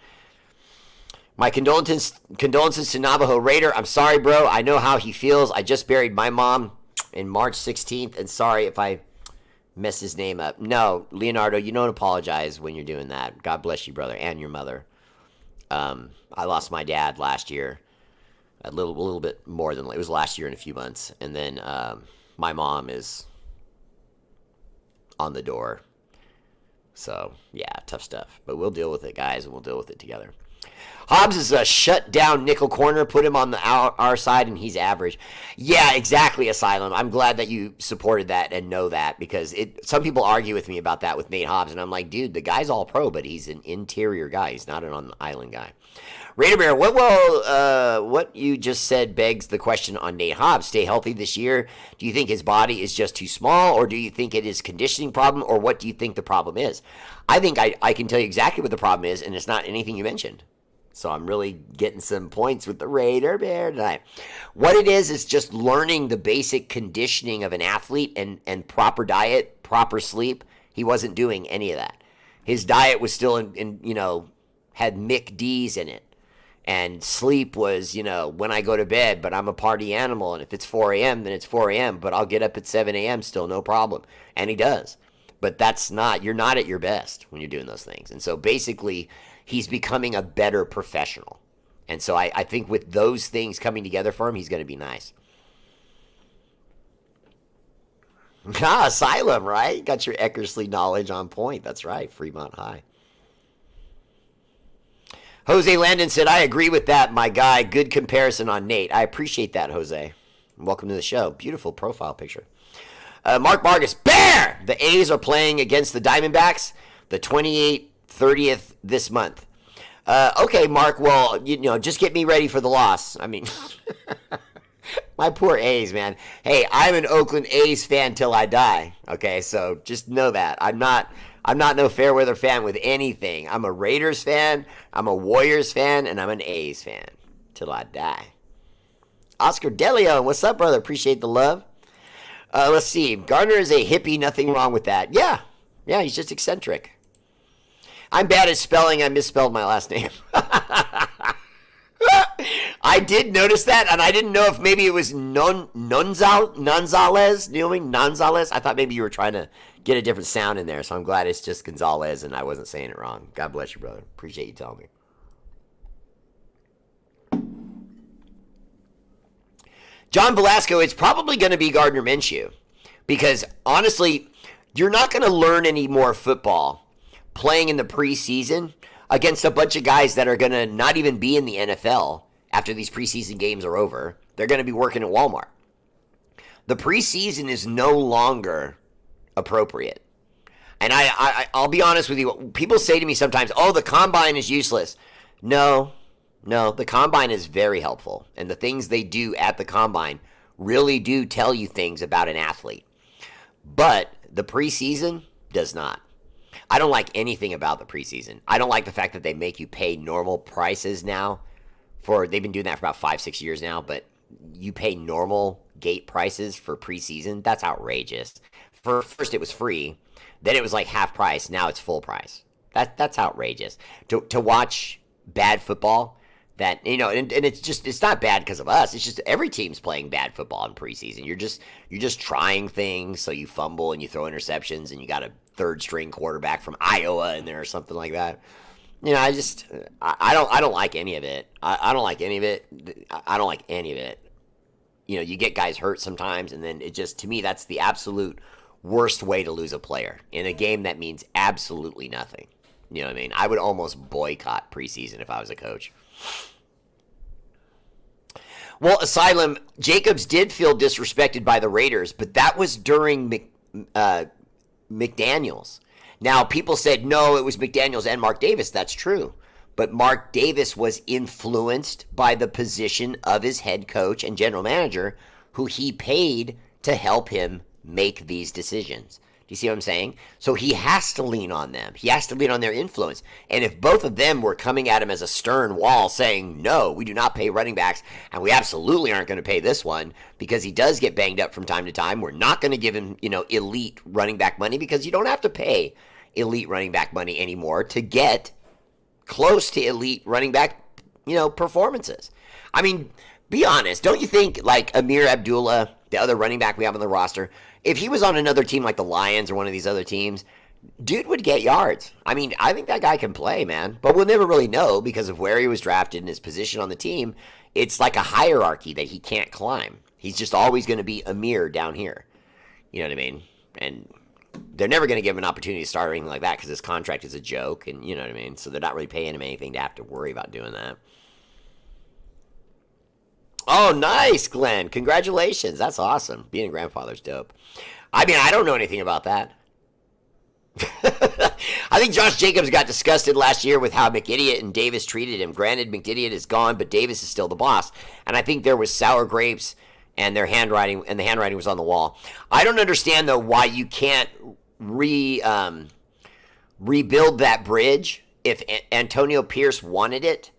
My condolences to Navajo Raider. I'm sorry, bro. I know how he feels. I just buried my mom in March 16th, and sorry if I Mess his name up. No, Leonardo, you don't apologize when you're doing that. God bless you, brother, and your mother. I lost my dad last year. A little bit more than it was last year in a few months, and then my mom is on the door. So yeah, tough stuff. But we'll deal with it, guys, and we'll deal with it together. Hobbs is a shut down nickel corner. Put him on our side, and he's average. Yeah, exactly, Asylum. I'm glad that you supported that and know that, because some people argue with me about that with Nate Hobbs, and I'm like, dude, the guy's all pro, but he's an interior guy. He's not an on-the-island guy. R8RBEAR, what you just said begs the question on Nate Hobbs. Stay healthy this year. Do you think his body is just too small, or do you think it is conditioning problem, or what do you think the problem is? I think I can tell you exactly what the problem is, and it's not anything you mentioned. So I'm really getting some points with the R8RBEAR tonight. What it is just learning the basic conditioning of an athlete and proper diet, proper sleep. He wasn't doing any of that. His diet was still had McD's in it. And sleep was, when I go to bed, but I'm a party animal. And if it's 4 a.m., then it's 4 a.m., but I'll get up at 7 a.m. still, no problem. And he does. But you're not at your best when you're doing those things. And so basically, he's becoming a better professional. And so I think with those things coming together for him, he's going to be nice. Asylum, right? Got your Eckersley knowledge on point. That's right, Fremont High. Jose Landon said, I agree with that, my guy. Good comparison on Nate. I appreciate that, Jose. Welcome to the show. Beautiful profile picture. Mark Vargas, Bear! The A's are playing against the Diamondbacks the 30th this month. Okay, Mark, well, just get me ready for the loss. I mean, my poor A's, man. Hey, I'm an Oakland A's fan till I die. Okay, so just know that. I'm not no fair weather fan with anything. I'm a Raiders fan, I'm a Warriors fan, and I'm an A's fan till I die. Oscar DeLeon, what's up, brother? Appreciate the love. Let's see. Gardner is a hippie. Nothing wrong with that. Yeah, he's just eccentric. I'm bad at spelling. I misspelled my last name. I did notice that, and I didn't know if maybe it was Nonzales. You know what I mean? Nonzales. I thought maybe you were trying to get a different sound in there, so I'm glad it's just Gonzalez, and I wasn't saying it wrong. God bless you, brother. Appreciate you telling me. John Velasco, it's probably going to be Gardner Minshew, because honestly, you're not going to learn any more football playing in the preseason against a bunch of guys that are going to not even be in the NFL after these preseason games are over. They're going to be working at Walmart. The preseason is no longer appropriate. And I'll be honest with you. People say to me sometimes, oh, the combine is useless. No, the combine is very helpful. And the things they do at the combine really do tell you things about an athlete. But the preseason does not. I don't like anything about the preseason. I don't like the fact that they make you pay normal prices now. They've been doing that for about 5-6 years now, but you pay normal gate prices for preseason. That's outrageous. First it was free, then it was like half price, now it's full price. That's outrageous. To watch bad football, that and it's not bad because of us. It's just every team's playing bad football in preseason. You're just trying things, so you fumble and you throw interceptions, and you got a third string quarterback from Iowa in there or something like that. I don't like any of it. I don't like any of it. I don't like any of it. You get guys hurt sometimes, and then to me, that's the absolute worst way to lose a player in a game that means absolutely nothing. You know what I mean? I would almost boycott preseason if I was a coach. Well, Asylum, Jacobs did feel disrespected by the Raiders, but that was during McDaniels. Now, people said, no, it was McDaniels and Mark Davis. That's true. But Mark Davis was influenced by the position of his head coach and general manager, who he paid to help him make these decisions. Do you see what I'm saying? So he has to lean on them. He has to lean on their influence. And if both of them were coming at him as a stern wall saying, no, we do not pay running backs, and we absolutely aren't going to pay this one because he does get banged up from time to time. We're not going to give him, elite running back money, because you don't have to pay elite running back money anymore to get close to elite running back, performances. I mean, be honest. Don't you think like Amir Abdullah, the other running back we have on the roster. If he was on another team like the Lions or one of these other teams, dude would get yards. I mean, I think that guy can play, man. But we'll never really know because of where he was drafted and his position on the team. It's like a hierarchy that he can't climb. He's just always going to be Amir down here. You know what I mean? And they're never going to give him an opportunity to start or anything like that because his contract is a joke. And you know what I mean? So they're not really paying him anything to have to worry about doing that. Oh, nice, Glenn. Congratulations. That's awesome. Being a grandfather's dope. I mean, I don't know anything about that. I think Josh Jacobs got disgusted last year with how McIdiot and Davis treated him. Granted, McIdiot is gone, but Davis is still the boss. And I think there was sour grapes and their handwriting, and the handwriting was on the wall. I don't understand, though, why you can't rebuild that bridge if Antonio Pierce wanted it.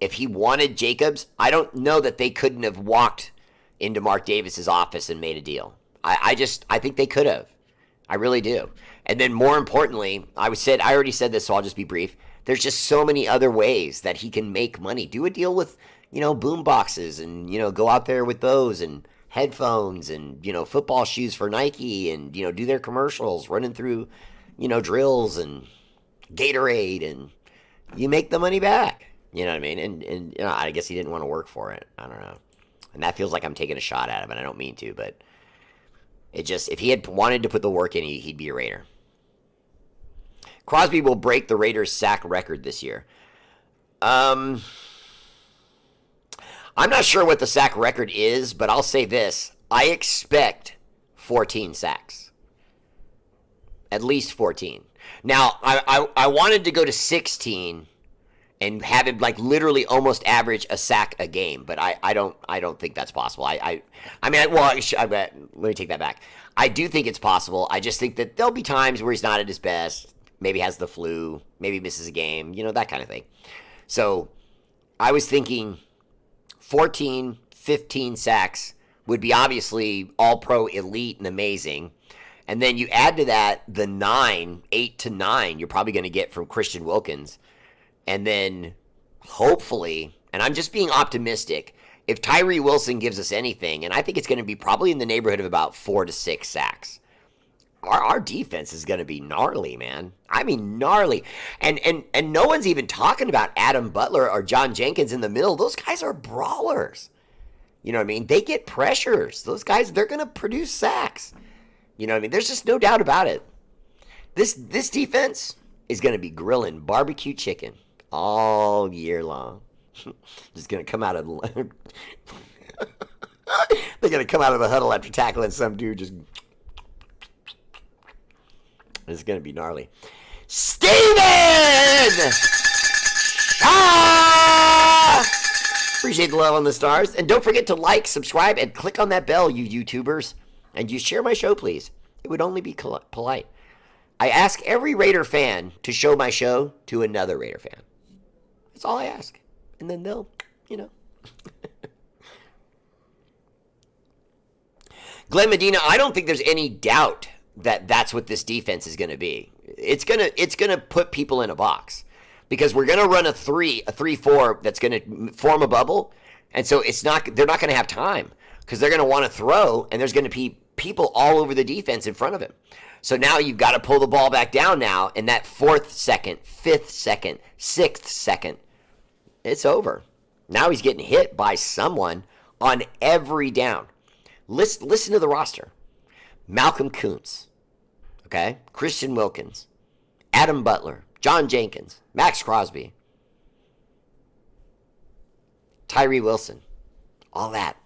If he wanted Jacobs, I don't know that they couldn't have walked into Mark Davis's office and made a deal. I think they could have. I really do. And then more importantly, I already said this, so I'll just be brief. There's just so many other ways that he can make money. Do a deal with, boom boxes and, go out there with those and headphones and, football shoes for Nike and, do their commercials running through, drills and Gatorade, and you make the money back. You know what I mean? And I guess he didn't want to work for it. I don't know. And that feels like I'm taking a shot at him, and I don't mean to, but if he had wanted to put the work in, he'd be a Raider. Crosby will break the Raiders' sack record this year. I'm not sure what the sack record is, but I'll say this. I expect 14 sacks. At least 14. Now, I wanted to go to 16 and have him like literally almost average a sack a game, but I don't think that's possible. Let me take that back. I do think it's possible. I just think that there'll be times where he's not at his best, maybe has the flu, maybe misses a game, that kind of thing. So I was thinking 14, 15 sacks would be obviously all-pro elite and amazing. And then you add to that the 8 to 9 you're probably going to get from Christian Wilkins. And then hopefully, and I'm just being optimistic, if Tyree Wilson gives us anything, and I think it's going to be probably in the neighborhood of about 4 to 6 sacks, our defense is going to be gnarly, man. I mean, gnarly. And no one's even talking about Adam Butler or John Jenkins in the middle. Those guys are brawlers. You know what I mean? They get pressures. Those guys, they're going to produce sacks. You know what I mean? There's just no doubt about it. This defense is going to be grilling barbecue chicken all year long. Just going to come out of they're going to come out of the huddle after tackling some dude. Just it's going to be gnarly. Steven! Appreciate the love on the stars. And don't forget to like, subscribe, and click on that bell, you YouTubers. And you share my show, please. It would only be polite. I ask every Raider fan to show my show to another Raider fan. That's all I ask. And then they'll, Glenn Medina, I don't think there's any doubt that that's what this defense is going to be. It's going to put people in a box because we're going to run a 3-4 that's going to form a bubble. And so they're not going to have time because they're going to want to throw, and there's going to be people all over the defense in front of him. So now you've got to pull the ball back down now, and that 4th second, 5th second, 6th second, it's over. Now he's getting hit by someone on every down. Listen to the roster. Malcolm Kuntz, okay? Christian Wilkins, Adam Butler, John Jenkins, Max Crosby, Tyree Wilson. All that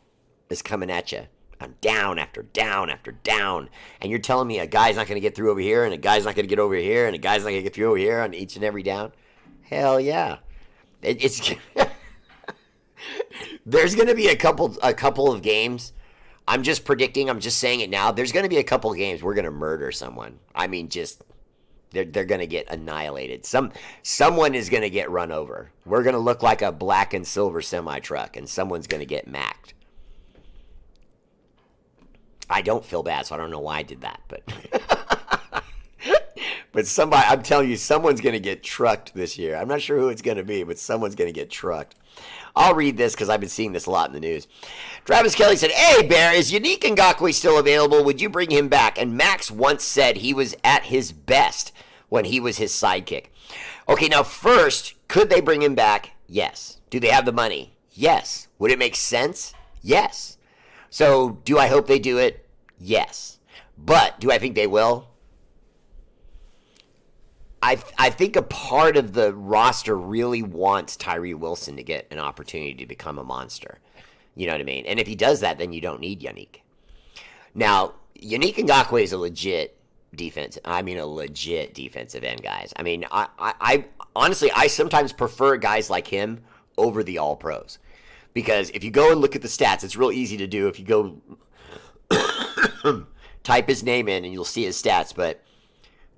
is coming at you on down after down after down. And you're telling me a guy's not going to get through over here, and a guy's not going to get over here, and a guy's not going to get through over here on each and every down? Hell yeah. It's there's going to be a couple of games. I'm just predicting. I'm just saying it now. There's going to be a couple of games we're going to murder someone. I mean, just they're going to get annihilated. Someone is going to get run over. We're going to look like a black and silver semi truck, and someone's going to get macked. I don't feel bad, so I don't know why I did that, but But somebody, I'm telling you, someone's going to get trucked this year. I'm not sure who it's going to be, but someone's going to get trucked. I'll read this because I've been seeing this a lot in the news. Travis Kelly said, "Hey, Bear, is Yannick Ngakoue still available? Would you bring him back?" And Max once said he was at his best when he was his sidekick. Okay, now first, could they bring him back? Yes. Do they have the money? Yes. Would it make sense? Yes. So do I hope they do it? Yes. But do I think they will? I think a part of the roster really wants Tyree Wilson to get an opportunity to become a monster. You know what I mean? And if he does that, then you don't need Yannick. Now, Yannick Ngakoue is a legit defensive end, guys. I mean, I honestly, I sometimes prefer guys like him over the All-Pros. Because if you go and look at the stats, it's real easy to do. If you go type his name in and you'll see his stats, but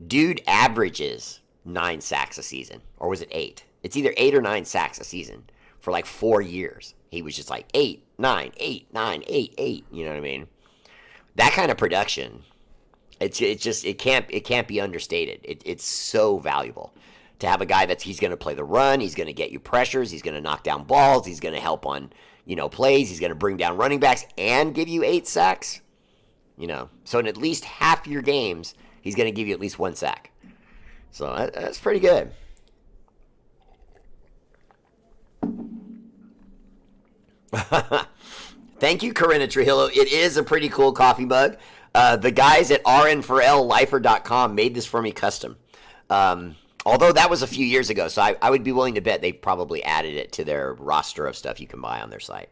dude averages 9 sacks a season. Or was it 8? It's either 8 or 9 sacks a season for like 4 years. He was just like 8, 9, 8, 9, 8, 8. You know what I mean? That kind of production, it can't be understated. It's so valuable to have a guy he's going to play the run, he's going to get you pressures, he's going to knock down balls, he's going to help on, plays, he's going to bring down running backs and give you 8 sacks. So in at least half your games, he's going to give you at least 1 sack. So that's pretty good. Thank you, Corinna Trujillo. It is a pretty cool coffee mug. The guys at rn4lifer.com made this for me custom. Although that was a few years ago, so I would be willing to bet they probably added it to their roster of stuff you can buy on their site.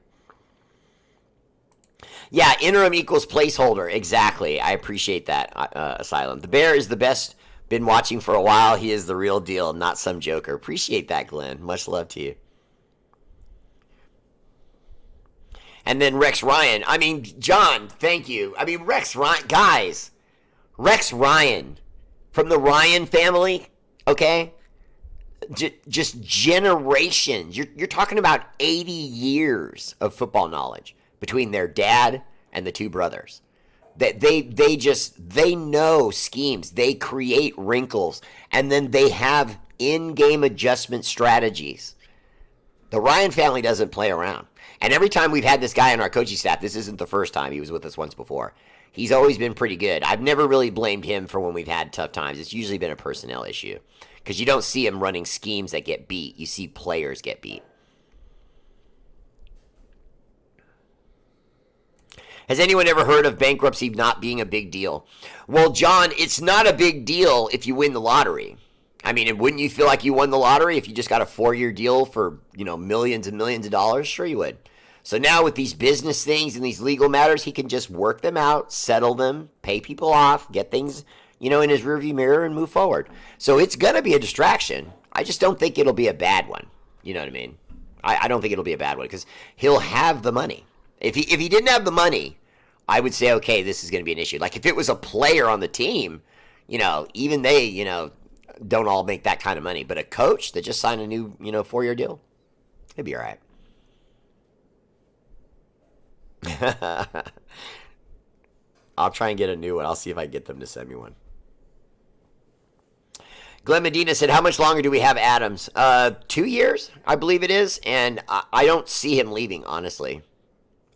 Yeah, interim equals placeholder. Exactly. I appreciate that, Asylum. The Bear is the best. Been watching for a while. He is the real deal, not some joker. Appreciate that, Glenn. Much love to you. And then Rex Ryan. I mean, John, thank you. I mean, Rex Ryan. Guys, Rex Ryan from the Ryan family, okay? Just generations. You're talking about 80 years of football knowledge between their dad and the 2 brothers. That they know schemes, they create wrinkles, and then they have in-game adjustment strategies. The Ryan family doesn't play around. And every time we've had this guy on our coaching staff, this isn't the first time, he was with us once before. He's always been pretty good. I've never really blamed him for when we've had tough times. It's usually been a personnel issue. Because you don't see him running schemes that get beat. You see players get beat. Has anyone ever heard of bankruptcy not being a big deal? Well, John, it's not a big deal if you win the lottery. I mean, wouldn't you feel like you won the lottery if you just got a 4-year deal for, millions and millions of dollars? Sure you would. So now with these business things and these legal matters, he can just work them out, settle them, pay people off, get things, in his rearview mirror and move forward. So it's going to be a distraction. I just don't think it'll be a bad one. You know what I mean? I don't think it'll be a bad one because he'll have the money. If he didn't have the money, I would say, okay, this is going to be an issue. Like if it was a player on the team, even they, don't all make that kind of money. But a coach that just signed a new, 4-year deal, it'd be all right. I'll try and get a new one. I'll see if I can get them to send me one. Glenn Medina said, how much longer do we have Adams? 2 years, I believe it is. And I don't see him leaving, honestly.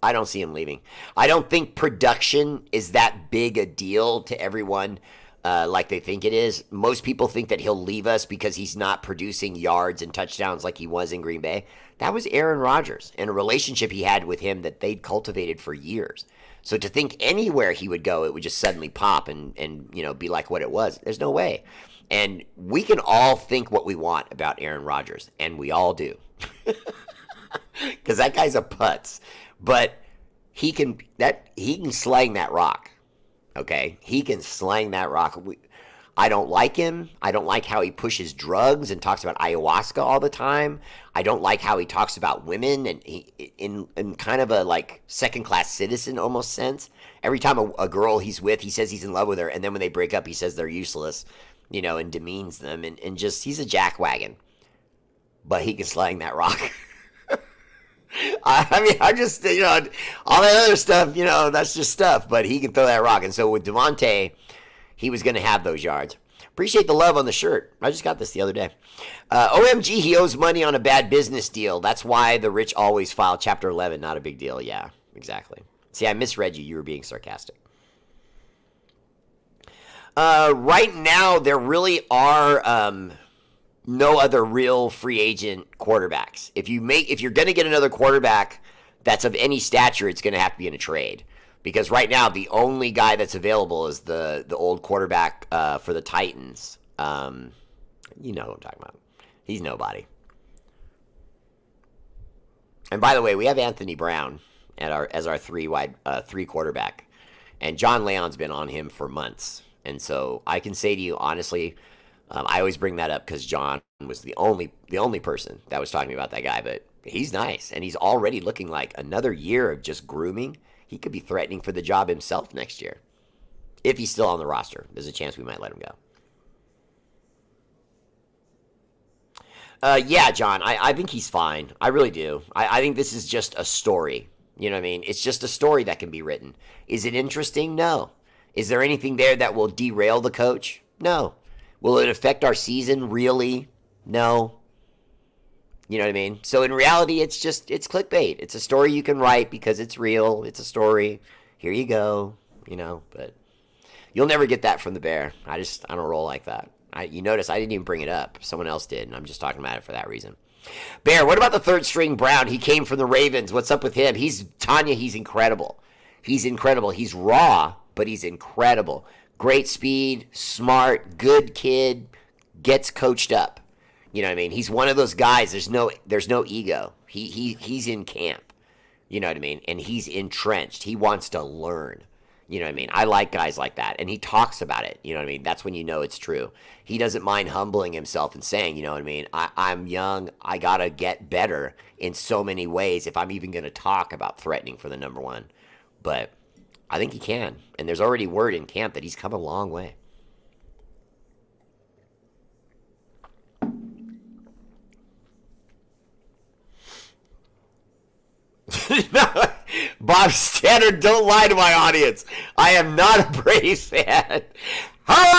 I don't see him leaving. I don't think production is that big a deal to everyone like they think it is. Most people think that he'll leave us because he's not producing yards and touchdowns like he was in Green Bay. That was Aaron Rodgers and a relationship he had with him that they'd cultivated for years. So to think anywhere he would go, it would just suddenly pop and be like what it was. There's no way. And we can all think what we want about Aaron Rodgers, and we all do. Because that guy's a putz. But he can slang that rock. Okay? He can slang that rock. I don't like him. I don't like how he pushes drugs and talks about ayahuasca all the time. I don't like how he talks about women and in kind of a like second-class citizen almost sense. Every time a girl he's with, he says he's in love with her, and then when they break up, he says they're useless, and demeans them, and just he's a jackwagon. But he can slang that rock. I mean, I just, all that other stuff, that's just stuff, but he can throw that rock. And so with Devontae, he was going to have those yards. Appreciate the love on the shirt. I just got this the other day. OMG, he owes money on a bad business deal. That's why the rich always file Chapter 11. Not a big deal. Yeah, exactly. See, I misread you. You were being sarcastic. Right now, there really are no other real free agent quarterbacks. If you're going to get another quarterback that's of any stature, it's going to have to be in a trade. Because right now, the only guy that's available is the old quarterback for the Titans. You know who I'm talking about. He's nobody. And by the way, we have Anthony Brown as our three quarterback. And John Leon's been on him for months. And so I can say to you, honestly, I always bring that up because John was the only person that was talking about that guy. But he's nice. And he's already looking like another year of just grooming. He could be threatening for the job himself next year. If he's still on the roster, there's a chance we might let him go. Yeah, John, I think he's fine. I really do. I think this is just a story. You know what I mean? It's just a story that can be written. Is it interesting? No. Is there anything there that will derail the coach? No. Will it affect our season? Really? No. You know what I mean? So in reality, it's clickbait. It's a story you can write because it's real. It's a story. Here you go. But you'll never get that from the Bear. I don't roll like that. You notice I didn't even bring it up. Someone else did, and I'm just talking about it for that reason. Bear, what about the third string Brown? He came from the Ravens. What's up with him? He's incredible. He's incredible. He's raw, but he's incredible. Great speed, smart, good kid, gets coached up. You know what I mean? He's one of those guys. There's no ego. He's in camp. You know what I mean? And he's entrenched. He wants to learn. You know what I mean? I like guys like that. And he talks about it. You know what I mean? That's when you know it's true. He doesn't mind humbling himself and saying, you know what I mean? I'm young. I got to get better in so many ways if I'm even going to talk about threatening for the number one. But I think he can. And there's already word in camp that he's come a long way. Bob Standard, don't lie to my audience. I am not a Braves fan. Oh,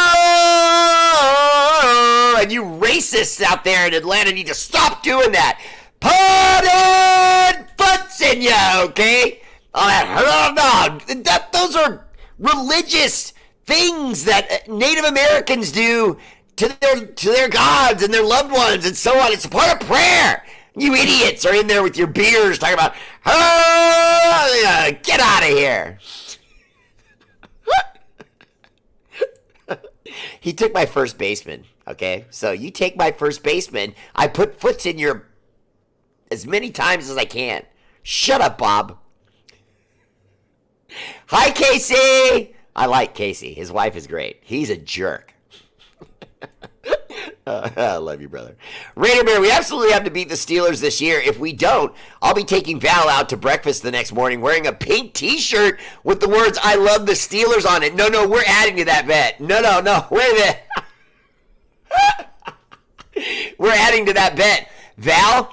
and you racists out there in Atlanta need to stop doing that. Put in foots in you, okay? Those are religious things that Native Americans do to their gods and their loved ones and so on. It's a part of prayer. You idiots are in there with your beers talking about, oh, get out of here. He took my first baseman, okay? So you take my first baseman, I put foots in your as many times as I can. Shut up, Bob. Hi, Casey. I like Casey. His wife is great. He's a jerk. I love you, brother. Raider Bear, we absolutely have to beat the Steelers this year. If we don't, I'll be taking Val out to breakfast the next morning wearing a pink t-shirt with the words, I love the Steelers on it. No, we're adding to that bet. No. Wait a minute. We're adding to that bet. Val,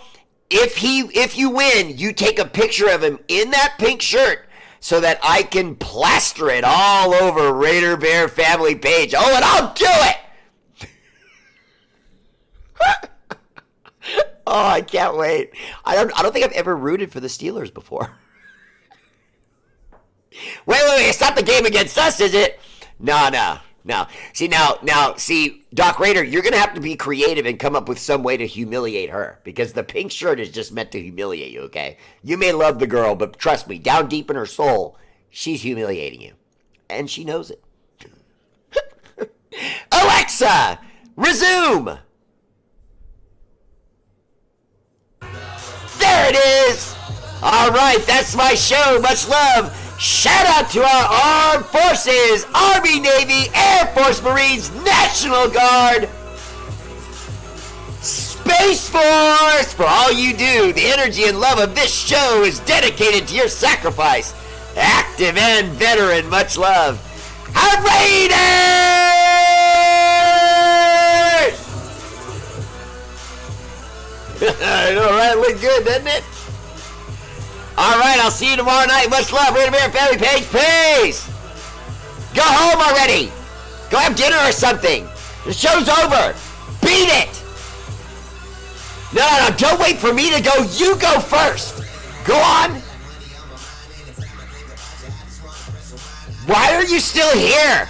if you win, you take a picture of him in that pink shirt so that I can plaster it all over Raider Bear family page. Oh, and I'll do it. Oh, I can't wait. I don't think I've ever rooted for the Steelers before. Wait, it's not the game against us, is it? No. See, Doc Raider, you're going to have to be creative and come up with some way to humiliate her because the pink shirt is just meant to humiliate you, okay? You may love the girl, but trust me, down deep in her soul, she's humiliating you. And she knows it. Alexa, resume. There it is! All right, that's my show. Much love. Shout out to our armed forces, Army, Navy, Air Force, Marines, National Guard, Space Force. For all you do, the energy and love of this show is dedicated to your sacrifice. Active and veteran, much love. Raiders! I know, right? Look good, doesn't it? All right, I'll see you tomorrow night. Much love. Raider Bear family page. Peace. Go home already. Go have dinner or something. The show's over. Beat it. No, don't wait for me to go. You go first. Go on. Why are you still here?